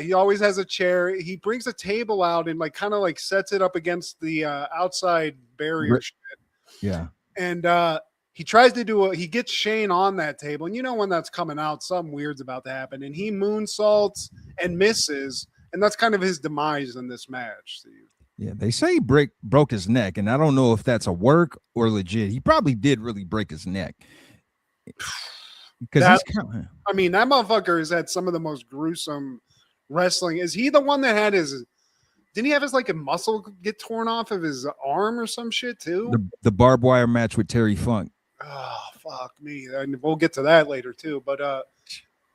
He always has a chair. He brings a table out and like kind of like sets it up against the outside barrier shit. Yeah. And he tries to he gets Shane on that table. And when that's coming out, something weird's about to happen. And he moonsaults and misses. And that's kind of his demise in this match, Steve. Yeah, they say he broke his neck. And I don't know if that's a work or legit. He probably did really break his neck. Because that motherfucker has had some of the most gruesome wrestling. Is he the one that had didn't he have his like a muscle get torn off of his arm or some shit too? The barbed wire match with Terry Funk. Oh, fuck me. And we'll get to that later too. But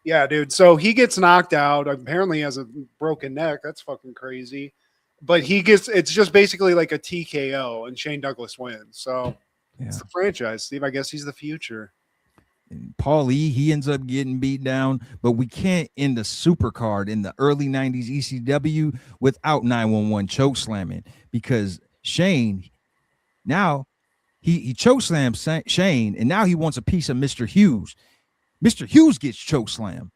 yeah, dude. So he gets knocked out. Apparently he has a broken neck. That's fucking crazy. But it's just basically like a TKO and Shane Douglas wins. So it's the franchise, Steve. I guess he's the future. And Paulie, he ends up getting beat down, but we can't end a super card in the early 90s ECW without 911 choke slamming because Shane, now he choke slams Shane, and now he wants a piece of Mr. Hughes. Mr. Hughes gets choke slammed.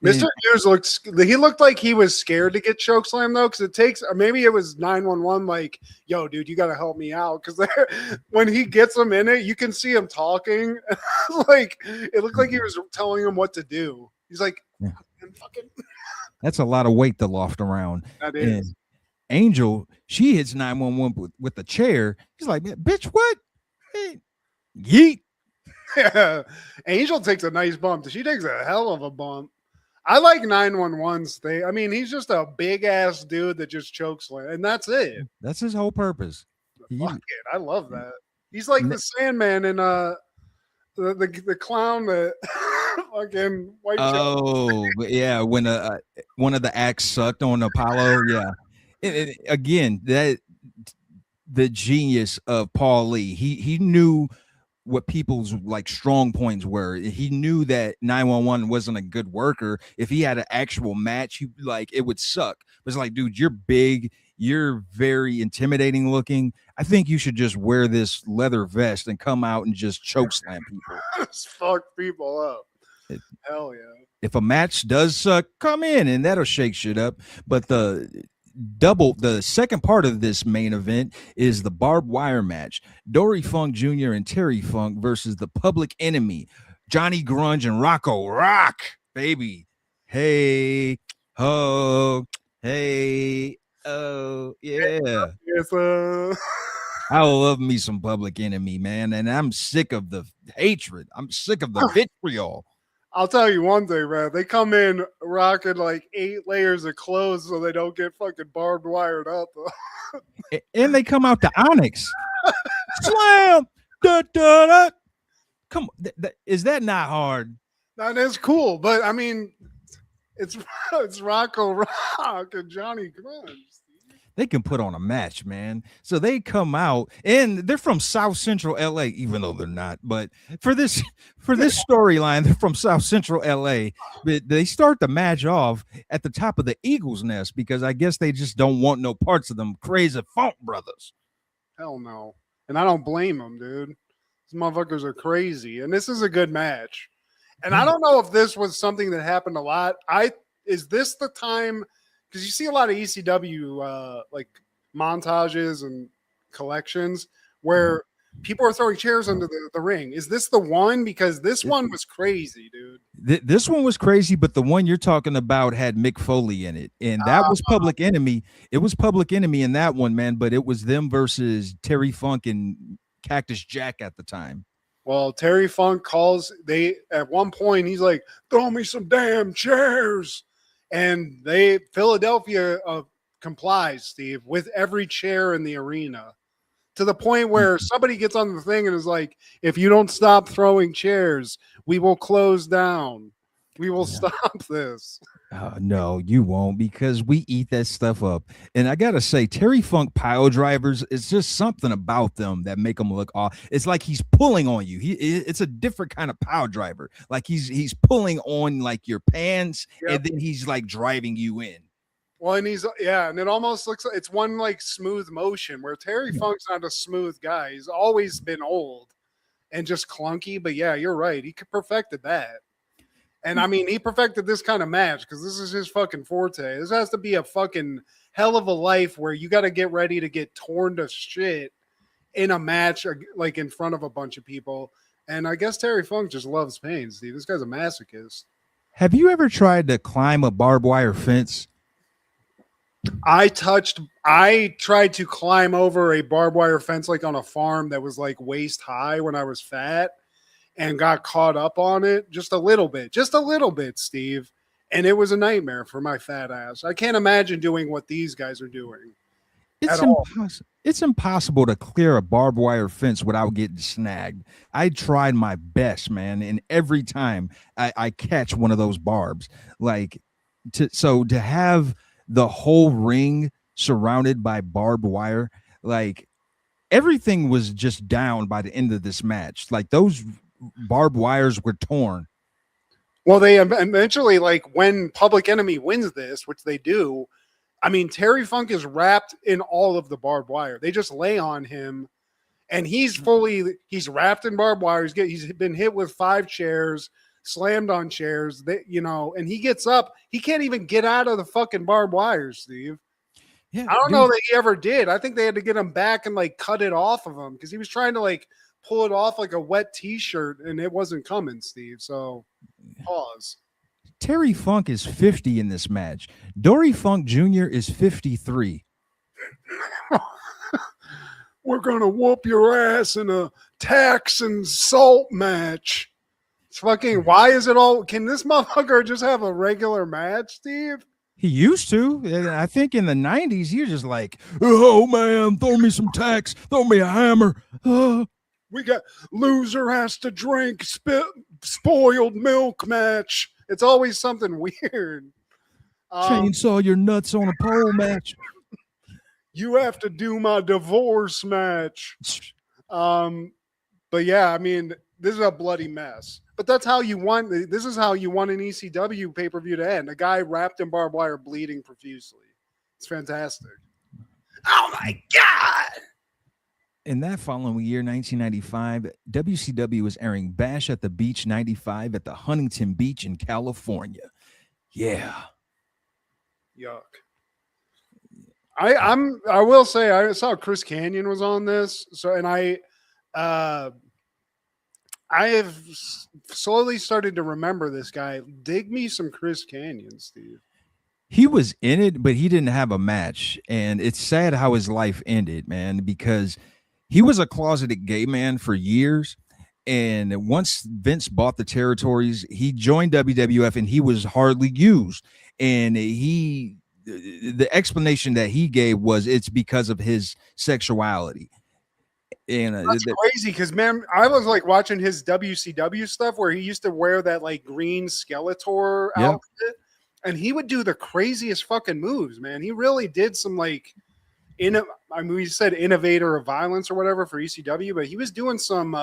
Mr. Hughes looked like he was scared to get chokeslam though, because it takes, or maybe it was 911 like, yo, dude, you got to help me out, because when he gets him in it, you can see him talking. Like it looked like he was telling him what to do. He's like, fucking. That's a lot of weight to loft around. That is. And Angel, she hits 911 with the chair. He's like, bitch, what? Hey, yeet. Yeah. Angel takes a nice bump. She takes a hell of a bump. I like 911's thing. I mean, he's just a big ass dude that just chokes, and that's it. That's his whole purpose. Fuck it. I love that. He's like the Sandman in the clown that fucking white. Oh, yeah. When one of the acts sucked on Apollo, yeah. Again, that the genius of Paul Lee. He knew what people's like strong points were. He knew that 911 wasn't a good worker. If he had an actual match, he like it would suck. But it's like, dude, you're big, you're very intimidating looking. I think you should just wear this leather vest and come out and just choke slam people. Just fuck people up. Hell yeah. If a match does suck, come in and that'll shake shit up. But the second part of this main event is the barbed wire match. Dory Funk Jr. and Terry Funk versus the Public Enemy, Johnny Grunge and Rocco Rock, baby. Hey, ho, hey, oh, yeah. Yes, I love me some Public Enemy, man. And I'm sick of the hatred. I'm sick of the vitriol. I'll tell you one thing, man. They come in rocking like 8 layers of clothes so they don't get fucking barbed wired up. And they come out to Onyx. Slam! Da, da, da. Come on. Is that not hard? That is cool, but I mean, it's Rocco Rock and Johnny Grunge. They can put on a match, man. So they come out, and they're from South Central LA, even though they're not. But for this storyline, they're from South Central LA. But they start the match off at the top of the Eagles Nest because I guess they just don't want no parts of them crazy Funk brothers. Hell no. And I don't blame them, dude. These motherfuckers are crazy. And this is a good match. And I don't know if this was something that happened a lot. Is this the time? Because you see a lot of ECW like montages and collections where people are throwing chairs under the ring. Is this the one? Because this one was crazy, dude. This one was crazy, but the one you're talking about had Mick Foley in it, and that was Public Enemy. It was Public Enemy in that one, man, but it was them versus Terry Funk and Cactus Jack at the time. Well, Terry Funk at one point, he's like, throw me some damn chairs. And Philadelphia complies, Steve, with every chair in the arena, to the point where somebody gets on the thing and is like, if you don't stop throwing chairs, we will close down. We will stop this. No, you won't, because we eat that stuff up. And I gotta say, Terry Funk pile drivers, it's just something about them that make them look off. It's like he's pulling on you. It's a different kind of pile driver. Like he's pulling on like your pants, and then he's like driving you in. Well, and and it almost looks like it's one like smooth motion, where Terry Funk's not a smooth guy. He's always been old and just clunky. But yeah, you're right. He perfected that. And I mean, he perfected this kind of match because this is his fucking forte. This has to be a fucking hell of a life where you got to get ready to get torn to shit in a match, like in front of a bunch of people. And I guess Terry Funk just loves pain, Steve. This guy's a masochist. Have you ever tried to climb a barbed wire fence? I tried to climb over a barbed wire fence like on a farm that was like waist high when I was fat, and got caught up on it just a little bit, Steve. And it was a nightmare for my fat ass. I can't imagine doing what these guys are doing. It's impossible to clear a barbed wire fence without getting snagged. I tried my best, man, and every time I catch one of those barbs, to have the whole ring surrounded by barbed wire, like everything was just down by the end of this match. Like those barbed wires were torn. Well, they eventually, like when Public Enemy wins this, which they do, I mean, Terry Funk is wrapped in all of the barbed wire. They just lay on him, and he's wrapped in barbed wire. He's been hit with 5 chairs. slammed on chairs. And he gets up. He can't even get out of the fucking barbed wire, Steve. Yeah, I don't dude. know that he ever did. I think they had to get him back and like cut it off of him because he was trying to like pull it off like a wet t-shirt and it wasn't coming, Steve. So pause. Terry Funk is 50 in this match. Dory Funk Jr. is 53. We're gonna whoop your ass in a tax and salt match. It's fucking. Why is it all? Can this motherfucker just have a regular match, Steve? He used to. And I think in the 90s, he was just like, oh, man, throw me some tacks. Throw me a hammer. We got loser has to drink spoiled milk match. It's always something weird. Chainsaw your nuts on a pole match. You have to do my divorce match. But yeah, I mean, this is a bloody mess. But that's how you want. This is how you want an ECW pay-per-view to end. A guy wrapped in barbed wire, bleeding profusely. It's fantastic. Oh my God! In that following year, 1995, WCW was airing Bash at the Beach 95 at the Huntington Beach in California. Yeah. Yuck. I will say I saw Chris Kanyon was on this. So and I have slowly started to remember this guy. Dig me some Chris Kanyon, Steve. He was in it, but he didn't have a match. And it's sad how his life ended, man, because he was a closeted gay man for years. And once Vince bought the territories, he joined WWF and he was hardly used. And the explanation that he gave was it's because of his sexuality. And that's crazy because, man, I was like watching his WCW stuff where he used to wear that like green Skeletor outfit, and he would do the craziest fucking moves, man. He really did some like, we said innovator of violence or whatever for ECW, but he was doing some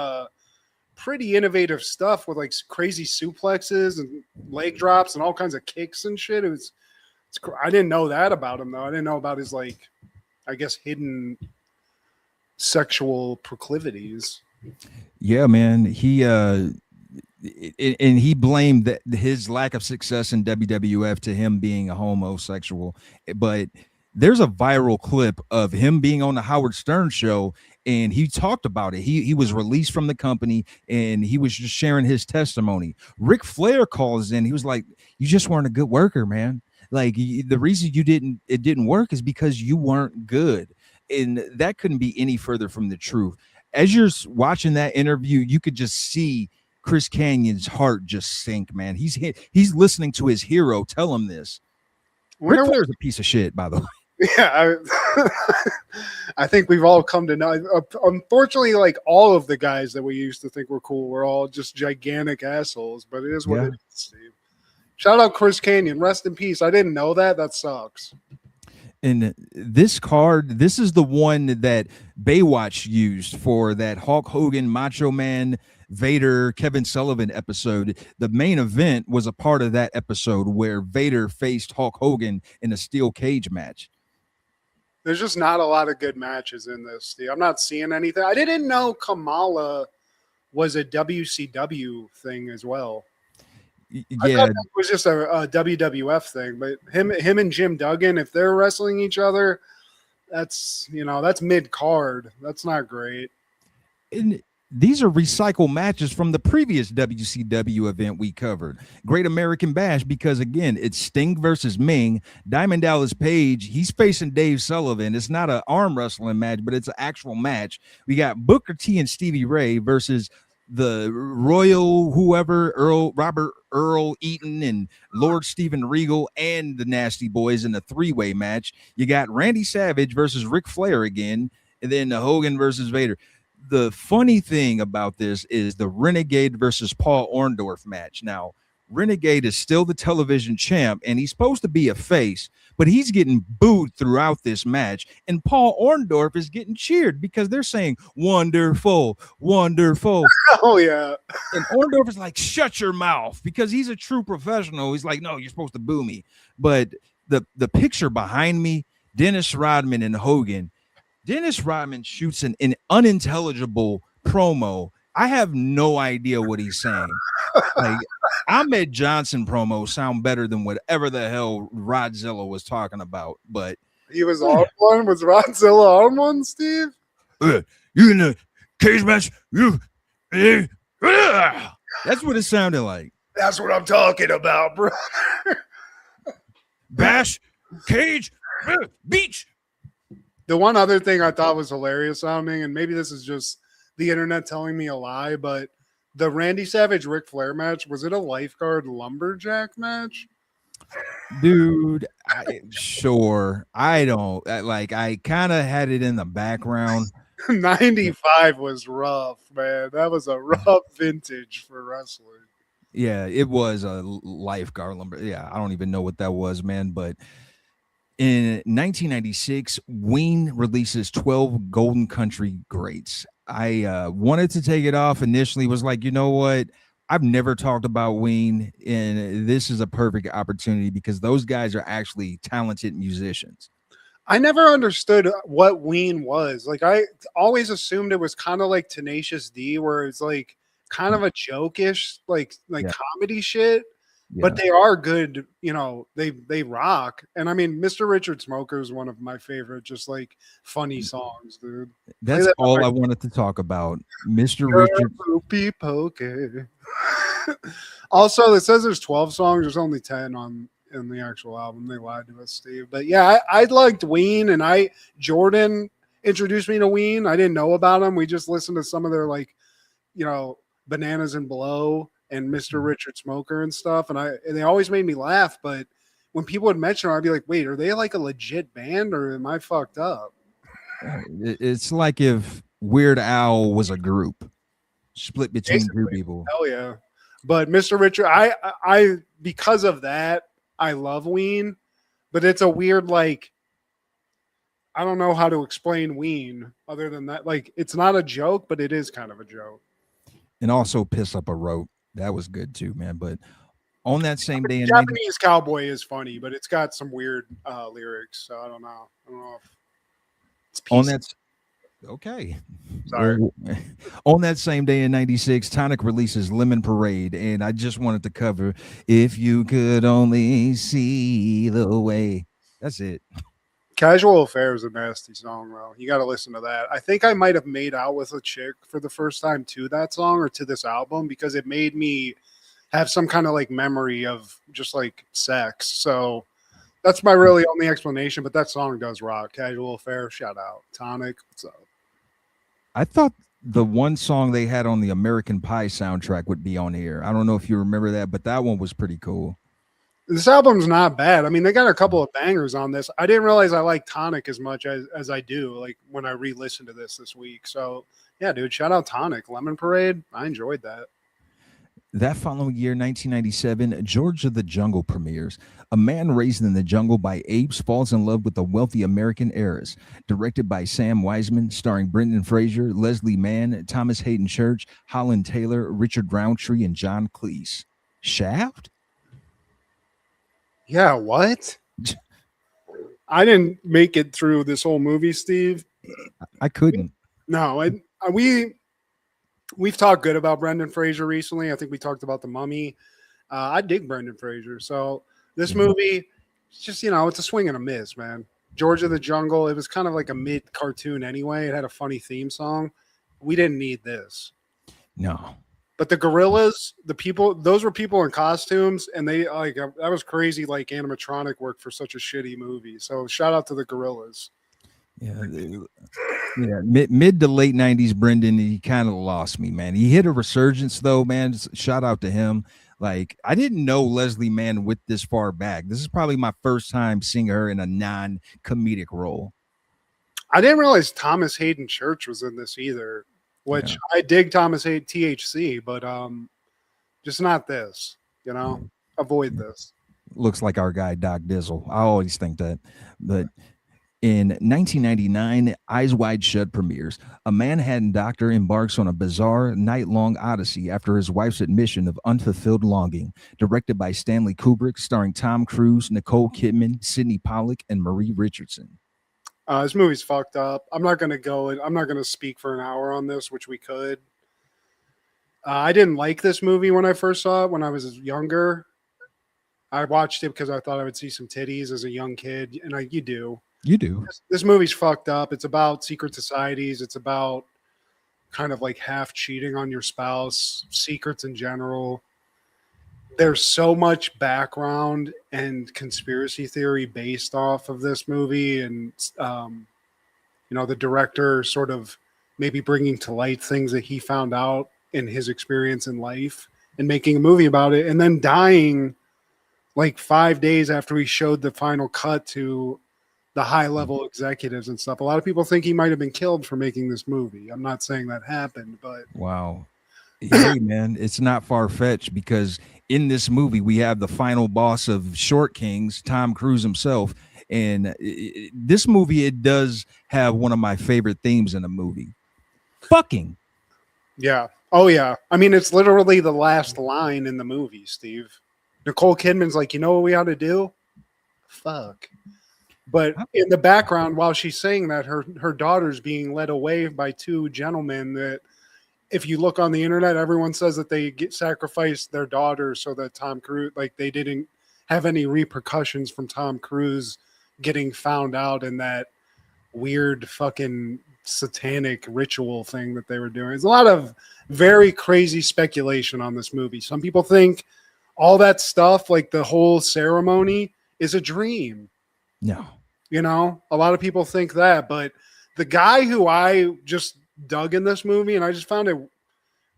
pretty innovative stuff with like crazy suplexes and leg drops and all kinds of kicks and shit. I didn't know that about him though. I didn't know about his like, I guess, hidden sexual proclivities. Yeah, man. He blamed his lack of success in WWF to him being a homosexual. But there's a viral clip of him being on the Howard Stern show, and he talked about it. He was released from the company, and he was just sharing his testimony. Ric Flair calls in. He was like, "You just weren't a good worker, man. Like the reason it didn't work is because you weren't good." And that couldn't be any further from the truth. As you're watching that interview, you could just see Chris Kanyon's heart just sink, man. He's listening to his hero tell him this. Ric Flair's a piece of shit, by the way. Yeah, I think we've all come to know. Unfortunately, like all of the guys that we used to think were cool were all just gigantic assholes. But it is what it is, Steve. Shout out Chris Kanyon. Rest in peace. I didn't know that. That sucks. And this card, this is the one that Baywatch used for that Hulk Hogan, Macho Man, Vader, Kevin Sullivan episode. The main event was a part of that episode where Vader faced Hulk Hogan in a steel cage match. There's just not a lot of good matches in this, Steve. I'm not seeing anything. I didn't know Kamala was a WCW thing as well. I thought that was just a WWF thing, but him and Jim Duggan, if they're wrestling each other, that's mid card. That's not great. And these are recycled matches from the previous WCW event we covered, Great American Bash, because again, it's Sting versus Ming. Diamond Dallas Page, he's facing Dave Sullivan. It's not an arm wrestling match, but it's an actual match. We got Booker T and Stevie Ray versus the Royal Robert Earl Eaton and Lord Steven Regal and the Nasty Boys in a three-way match. You got Randy Savage versus Ric Flair again, and then the Hogan versus Vader. The funny thing about this is the Renegade versus Paul Orndorff match. Now, Renegade is still the television champ, and he's supposed to be a face, but he's getting booed throughout this match, and Paul Orndorff is getting cheered because they're saying, wonderful, wonderful. Oh, yeah. And Orndorff is like, shut your mouth, because he's a true professional. He's like, no, you're supposed to boo me. But the picture behind me, Dennis Rodman and Hogan, Dennis Rodman shoots an unintelligible promo. I have no idea what he's saying. Like, Ahmed Johnson promo sound better than whatever the hell Rodzilla was talking about. But He was on one. Was Rodzilla on one, Steve? You in the cage match? That's what it sounded like. That's what I'm talking about, bro. Bash, cage, beach. The one other thing I thought was hilarious sounding, and maybe this is just the internet telling me a lie, but the Randy Savage Ric Flair match, was it a lifeguard lumberjack match? Dude, sure. I don't like, I kind of had it in the background. 95 was rough, man. That was a rough vintage for wrestling. Yeah, it was a lifeguard lumber. Yeah, I don't even know what that was, man. But in 1996, Ween releases 12 Golden Country Greats. I wanted to take it off initially, was like, you know what? I've never talked about Ween, and this is a perfect opportunity because those guys are actually talented musicians. I never understood what Ween was. Like, I always assumed it was kind of like Tenacious D, where it's like kind of a jokish, like comedy shit. Yeah. But they are good, you know, they rock. And I mean, Mr. Richard Smoker is one of my favorite, just like funny songs, dude. That's all I wanted to talk about. Mr. Richard Poker. Also, it says there's 12 songs, there's only 10 in the actual album. They lied to us, Steve. But yeah, I liked Ween, and Jordan introduced me to Ween. I didn't know about them. We just listened to some of their, like, you know, Bananas and Blow and Mr. Richard Smoker and stuff. And they always made me laugh. But when people would mention them, I'd be like, wait, are they like a legit band or am I fucked up? It's like if Weird Al was a group split between two people. Hell yeah. But Mr. Richard, I because of that, I love Ween, but it's a weird, like, I don't know how to explain Ween other than that. Like, it's not a joke, but it is kind of a joke. And also Piss Up a Rope. That was good too, man. But on that same day, Japanese Cowboy is funny, but it's got some weird lyrics. So I don't know. If it's on that. Okay. Sorry. On that same day in 96, Tonic releases Lemon Parade, and I just wanted to cover If You Could Only See the Way. That's it. Casual Affair is a nasty song, though. You got to listen to that. I think I might have made out with a chick for the first time to that song or to this album because it made me have some kind of like memory of just like sex. So that's my really only explanation, but that song does rock. Casual Affair, shout out. Tonic, what's up? I thought the one song they had on the American Pie soundtrack would be on here. I don't know if you remember that, but that one was pretty cool. This album's not bad. I mean, they got a couple of bangers on this. I didn't realize I like Tonic as much as I do, like when I re-listened to this week. So, yeah, dude, shout out Tonic. Lemon Parade, I enjoyed that. That following year, 1997, George of the Jungle premieres. A man raised in the jungle by apes falls in love with a wealthy American heiress. Directed by Sam Wiseman, starring Brendan Fraser, Leslie Mann, Thomas Hayden Church, Holland Taylor, Richard Roundtree, and John Cleese. Shaft? Yeah, what? I didn't make it through this whole movie, Steve. I couldn't. No, we've talked good about Brendan Fraser recently. I think we talked about The Mummy. I dig Brendan Fraser. So this movie, it's just, you know, it's a swing and a miss, man. George of the Jungle, it was kind of like a mid cartoon anyway. It had a funny theme song. We didn't need this. No. But the gorillas, the people, those were people in costumes, and they like that was crazy, like animatronic work for such a shitty movie. So shout out to the gorillas. Yeah, mid to late 90s, Brendan, he kind of lost me, man. He hit a resurgence though, man. Shout out to him. Like, I didn't know Leslie Mann went this far back. This is probably my first time seeing her in a non-comedic role. I didn't realize Thomas Hayden Church was in this either, which I dig Thomas Hayden THC, but just not this, you know, avoid this. Looks like our guy, Doc Dizzle. I always think that, but in 1999, Eyes Wide Shut premieres. A Manhattan doctor embarks on a bizarre night-long odyssey after his wife's admission of unfulfilled longing. Directed by Stanley Kubrick, starring Tom Cruise, Nicole Kidman, Sidney Pollack, and Marie Richardson. This movie's fucked up. I'm not going to speak for an hour on this, which we could. I didn't like this movie when I first saw it when I was younger. I watched it because I thought I would see some titties as a young kid, and you do. You do. This movie's fucked up. It's about secret societies. It's about kind of like half cheating on your spouse, secrets in general. There's so much background and conspiracy theory based off of this movie, and the director sort of maybe bringing to light things that he found out in his experience in life and making a movie about it, and then dying like 5 days after he showed the final cut to the high level executives and stuff. A lot of people think he might have been killed for making this movie. I'm not saying that happened, but wow. Hey, man, it's not far fetched because in this movie we have the final boss of Short Kings, Tom Cruise himself. And this movie, it does have one of my favorite themes in the movie. Fucking. Yeah. Oh, yeah. I mean, it's literally the last line in the movie, Steve. Nicole Kidman's like, you know what we ought to do? Fuck. But in the background, while she's saying that, her daughter's being led away by two gentlemen that, if you look on the internet, everyone says that they sacrificed their daughter so that Tom Cruise, like they didn't have any repercussions from Tom Cruise getting found out in that weird fucking satanic ritual thing that they were doing. There's a lot of very crazy speculation on this movie. Some people think all that stuff, like the whole ceremony, is a dream. No. A lot of people think that, but the guy who I just dug in this movie, and I just found it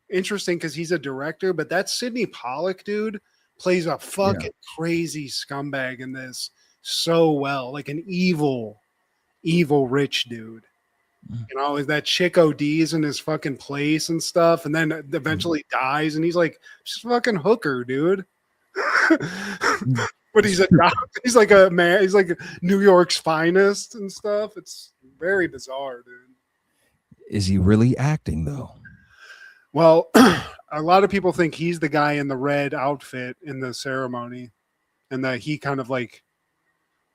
interesting because he's a director, but that Sidney Pollack dude plays a fucking crazy scumbag in this so well, like an evil rich dude. Is that chick ODs in his fucking place and stuff, and then eventually dies, and he's like, just fucking hooker, dude. But he's like a man, he's like New York's finest and stuff. It's very bizarre, dude. Is he really acting though? Well, a lot of people think he's the guy in the red outfit in the ceremony, and that he kind of like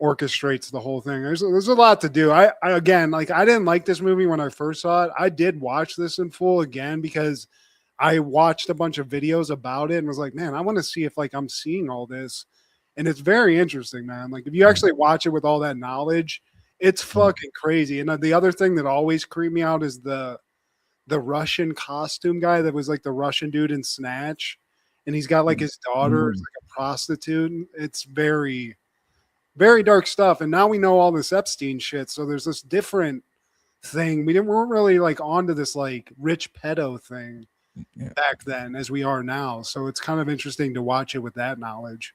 orchestrates the whole thing. There's a lot to do. I again, like, I didn't like this movie when I first saw it. I did watch this in full again because I watched a bunch of videos about it and was like, man, I want to see if like I'm seeing all this. And it's very interesting, man. Like, if you actually watch it with all that knowledge, it's fucking crazy. And the other thing that always creeped me out is the Russian costume guy that was like the Russian dude in Snatch. And he's got like his daughter is like a prostitute. It's very, very dark stuff. And now we know all this Epstein shit. So there's this different thing. We weren't really like onto this like rich pedo thing back then as we are now. So it's kind of interesting to watch it with that knowledge.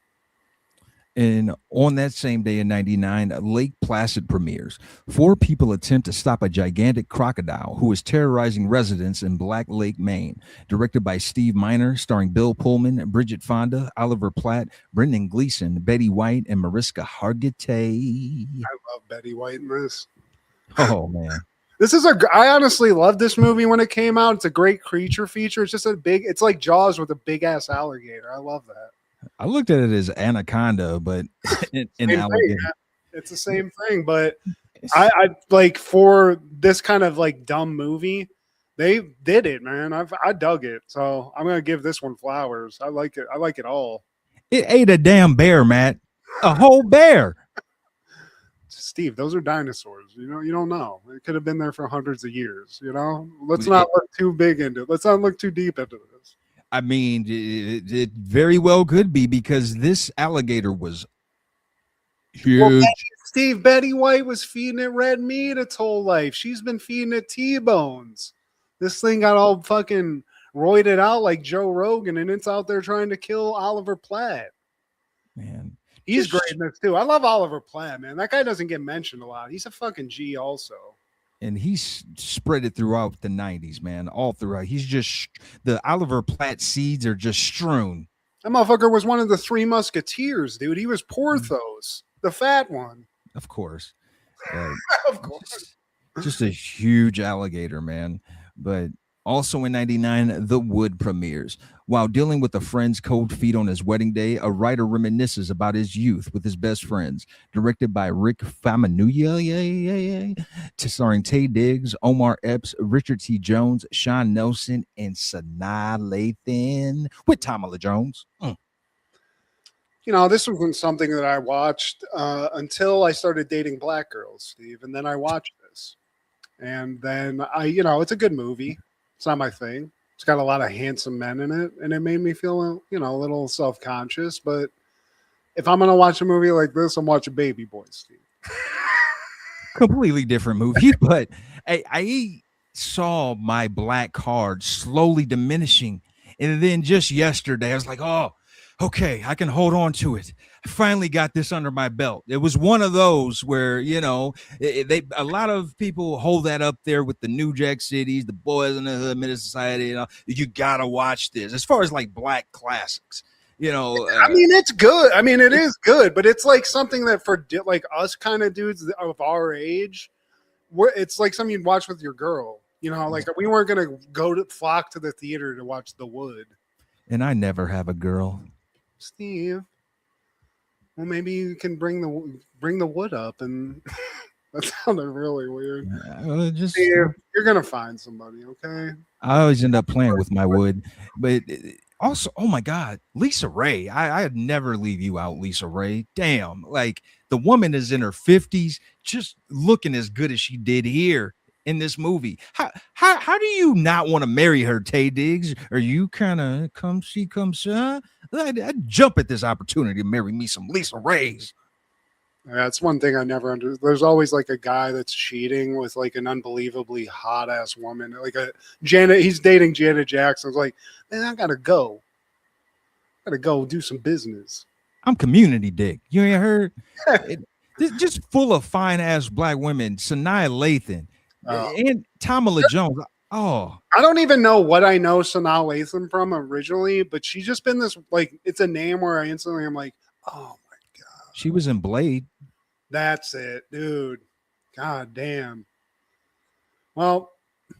And on that same day in 99, Lake Placid premieres. 4 people attempt to stop a gigantic crocodile who is terrorizing residents in Black Lake, Maine. Directed by Steve Miner, starring Bill Pullman, Bridget Fonda, Oliver Platt, Brendan Gleeson, Betty White, and Mariska Hargitay. I love Betty White in this. Oh, man. I honestly loved this movie when it came out. It's a great creature feature. It's just it's like Jaws with a big ass alligator. I love that. I looked at it as Anaconda, but in alligator. It's the same thing. But I like, for this kind of like dumb movie, they did it, man. I dug it. So I'm gonna give this one flowers. I like it. I like it all. It ate a damn bear, Matt. A whole bear. Steve, those are dinosaurs. You don't know. It could have been there for hundreds of years. Let's not look too big into it. Let's not look too deep into this. I mean, it very well could be, because this alligator was huge. Well, Steve, Betty White was feeding it red meat its whole life. She's been feeding it T-bones. This thing got all fucking roided out like Joe Rogan, and it's out there trying to kill Oliver Platt. Man, he's great in this too. I love Oliver Platt, man. That guy doesn't get mentioned a lot. He's a fucking G also. And he's spread it throughout the 90s, man, all throughout. He's just, the Oliver Platt seeds are just strewn. That motherfucker was one of the 3 Musketeers, dude. He was Porthos, the fat one. Of course. Of course. Just a huge alligator, man. But Also in 99, The Wood premieres. While dealing with a friend's cold feet on his wedding day, a writer reminisces about his youth with his best friends. Directed by Rick Famuyiwa, starring Taye Diggs, Omar Epps, Richard T. Jones, Sean Nelson, and Sanaa Lathan with Tamala Jones. You know, this wasn't something that I watched until I started dating black girls, Steve, and then I watched this. And then it's a good movie. It's not my thing. It's got a lot of handsome men in it, and it made me feel, a little self-conscious. But if I'm gonna watch a movie like this, I'm watching Baby Boy, Steve. Completely different movie, but I saw my black card slowly diminishing, and then just yesterday, I was like, oh. Okay, I can hold on to it. I finally got this under my belt. It was one of those where, a lot of people hold that up there with the New Jack Cities, the Boys in the Hood, Menace society. You gotta watch this. As far as like black classics, I mean, it's good. I mean, it is good, but it's like something that for like us kind of dudes of our age, it's like something you'd watch with your girl. Like we weren't gonna flock to the theater to watch The Wood. And I never have a girl. Steve, well, maybe you can bring the wood up, and that sounded really weird. Steve, you're gonna find somebody, okay? I always end up playing with my wood, but also, oh my God, Lisa Ray. I'd never leave you out, Lisa Ray. Damn, like the woman is in her 50s, just looking as good as she did here in this movie. How do you not want to marry her, Taye Diggs? Are you kind of come see, come sir? I'd jump at this opportunity to marry me some Lisa Rays. That's one thing I never understood. There's always like a guy that's cheating with like an unbelievably hot ass woman, like a Janet. He's dating Janet Jackson. It's like, man, I gotta go do some business. I'm community dick. You ain't heard? Just full of fine ass black women. Sanaa Lathan and Tamala Jones. Oh, I don't even know what I know Sanaa Lathan from originally, but she's just been this, like, it's a name where I instantly am like, oh my God. She was in Blade. That's it, dude. God damn. Well,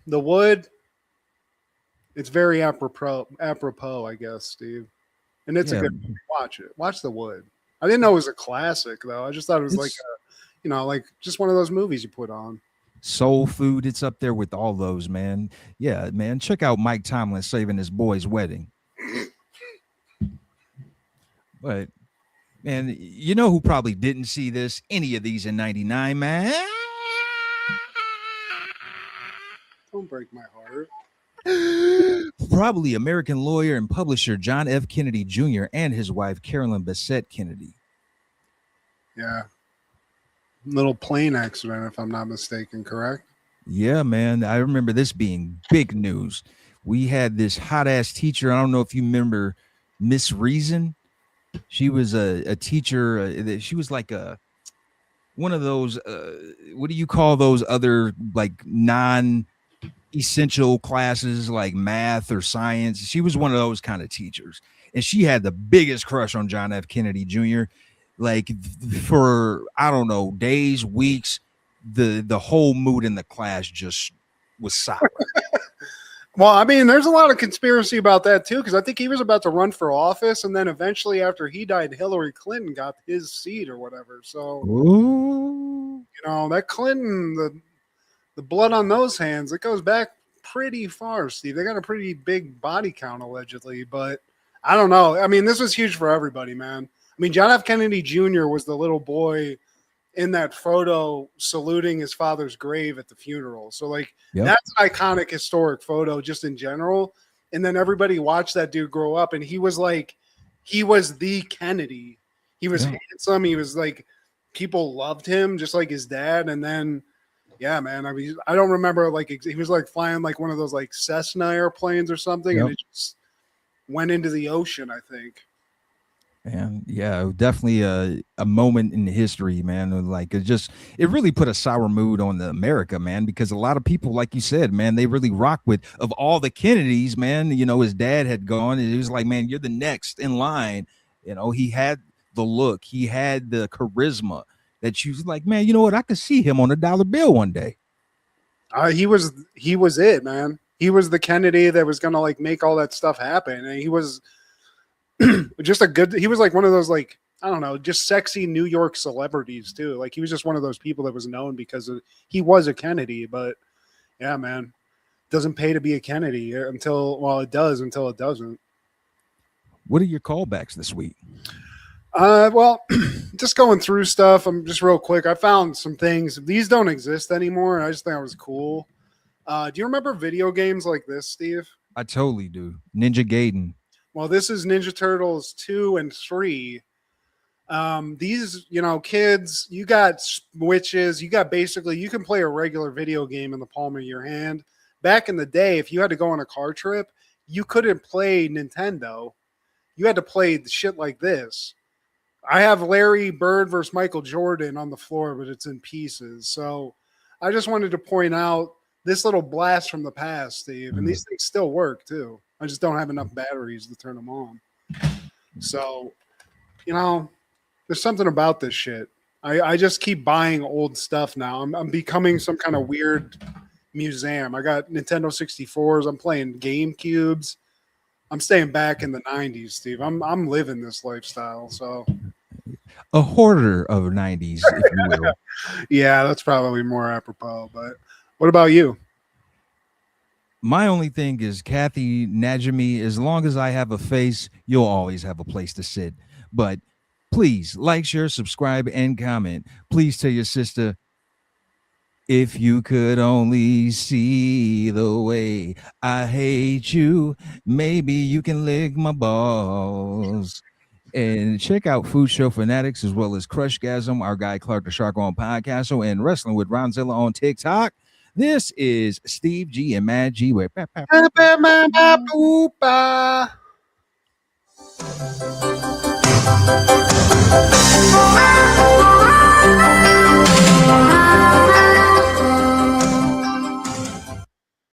The Wood, it's very apropos, I guess, Steve. And it's a good movie. Watch it. Watch The Wood. I didn't know it was a classic, though. I just thought it was like just one of those movies you put on. Soul Food, it's up there with all those, man. Yeah, man. Check out Mike Tomlin saving his boy's wedding. But, man, you know who probably didn't see any of these in 99, man? Don't break my heart. Probably American lawyer and publisher John F. Kennedy Jr. and his wife, Carolyn Bessette Kennedy. Yeah. Little plane accident, if I'm not mistaken, correct? Yeah, man. I remember this being big news. We had this hot ass teacher. I don't know if you remember Miss Reason. She was a teacher. She was like one of those. What do you call those other like non-essential classes like math or science? She was one of those kind of teachers, and she had the biggest crush on John F. Kennedy Jr. Like for, I don't know, days, weeks, the whole mood in the class just was sour. Well, I mean, there's a lot of conspiracy about that too, because I think he was about to run for office, and then eventually after he died, Hillary Clinton got his seat or whatever. So, that Clinton, the blood on those hands, it goes back pretty far, Steve. They got a pretty big body count allegedly, but I don't know. I mean, this was huge for everybody, man. I mean, John F. Kennedy Jr. was the little boy in that photo saluting his father's grave at the funeral. So, like, that's an iconic, historic photo just in general. And then everybody watched that dude grow up, and he was the Kennedy. He was handsome. He was like, people loved him just like his dad. And then, yeah, man, I mean, I don't remember, like, he was like flying like one of those like Cessna airplanes or something, and it just went into the ocean, I think. And yeah, definitely a moment in history, man. Like it really put a sour mood on the America, man, because a lot of people, like you said, man, they really rock with, of all the Kennedys, man, his dad had gone, and it was like, man, you're the next in line. He had the look, he had the charisma that you was like, man, you know what? I could see him on a dollar bill one day. He was it, man. He was the Kennedy that was gonna like make all that stuff happen, and he was just a good. He was like one of those like I don't know, just sexy New York celebrities too. Like he was just one of those people that was known because he was a Kennedy. But yeah, man, doesn't pay to be a Kennedy until it does until it doesn't. What are your callbacks this week? Well, just going through stuff. I'm just real quick. I found some things. These don't exist anymore. And I just think it was cool. Do you remember video games like this, Steve? I totally do. Ninja Gaiden. Well, this is Ninja Turtles 2 and 3. These, kids, you got switches. You got basically, you can play a regular video game in the palm of your hand. Back in the day, if you had to go on a car trip, you couldn't play Nintendo. You had to play the shit like this. I have Larry Bird versus Michael Jordan on the floor, but it's in pieces. So I just wanted to point out this little blast from the past, Steve. And these things still work too. I just don't have enough batteries to turn them on. So, there's something about this shit. I just keep buying old stuff now. I'm becoming some kind of weird museum. I got Nintendo 64s. I'm playing GameCubes. I'm staying back in the 90s, Steve. I'm living this lifestyle. So a hoarder of 90s, if you will. Yeah, that's probably more apropos. But what about you? My only thing is Kathy Najimy, as long as I have a face, you'll always have a place to sit. But please like, share, subscribe, and comment. Please tell your sister, if you could only see the way I hate you, maybe you can lick my balls. And check out Food Show Fanatics as well as Crushgasm, our guy Clark the Shark on Podcast, and Wrestling with Ronzilla on TikTok. This is Steve G and Mad G.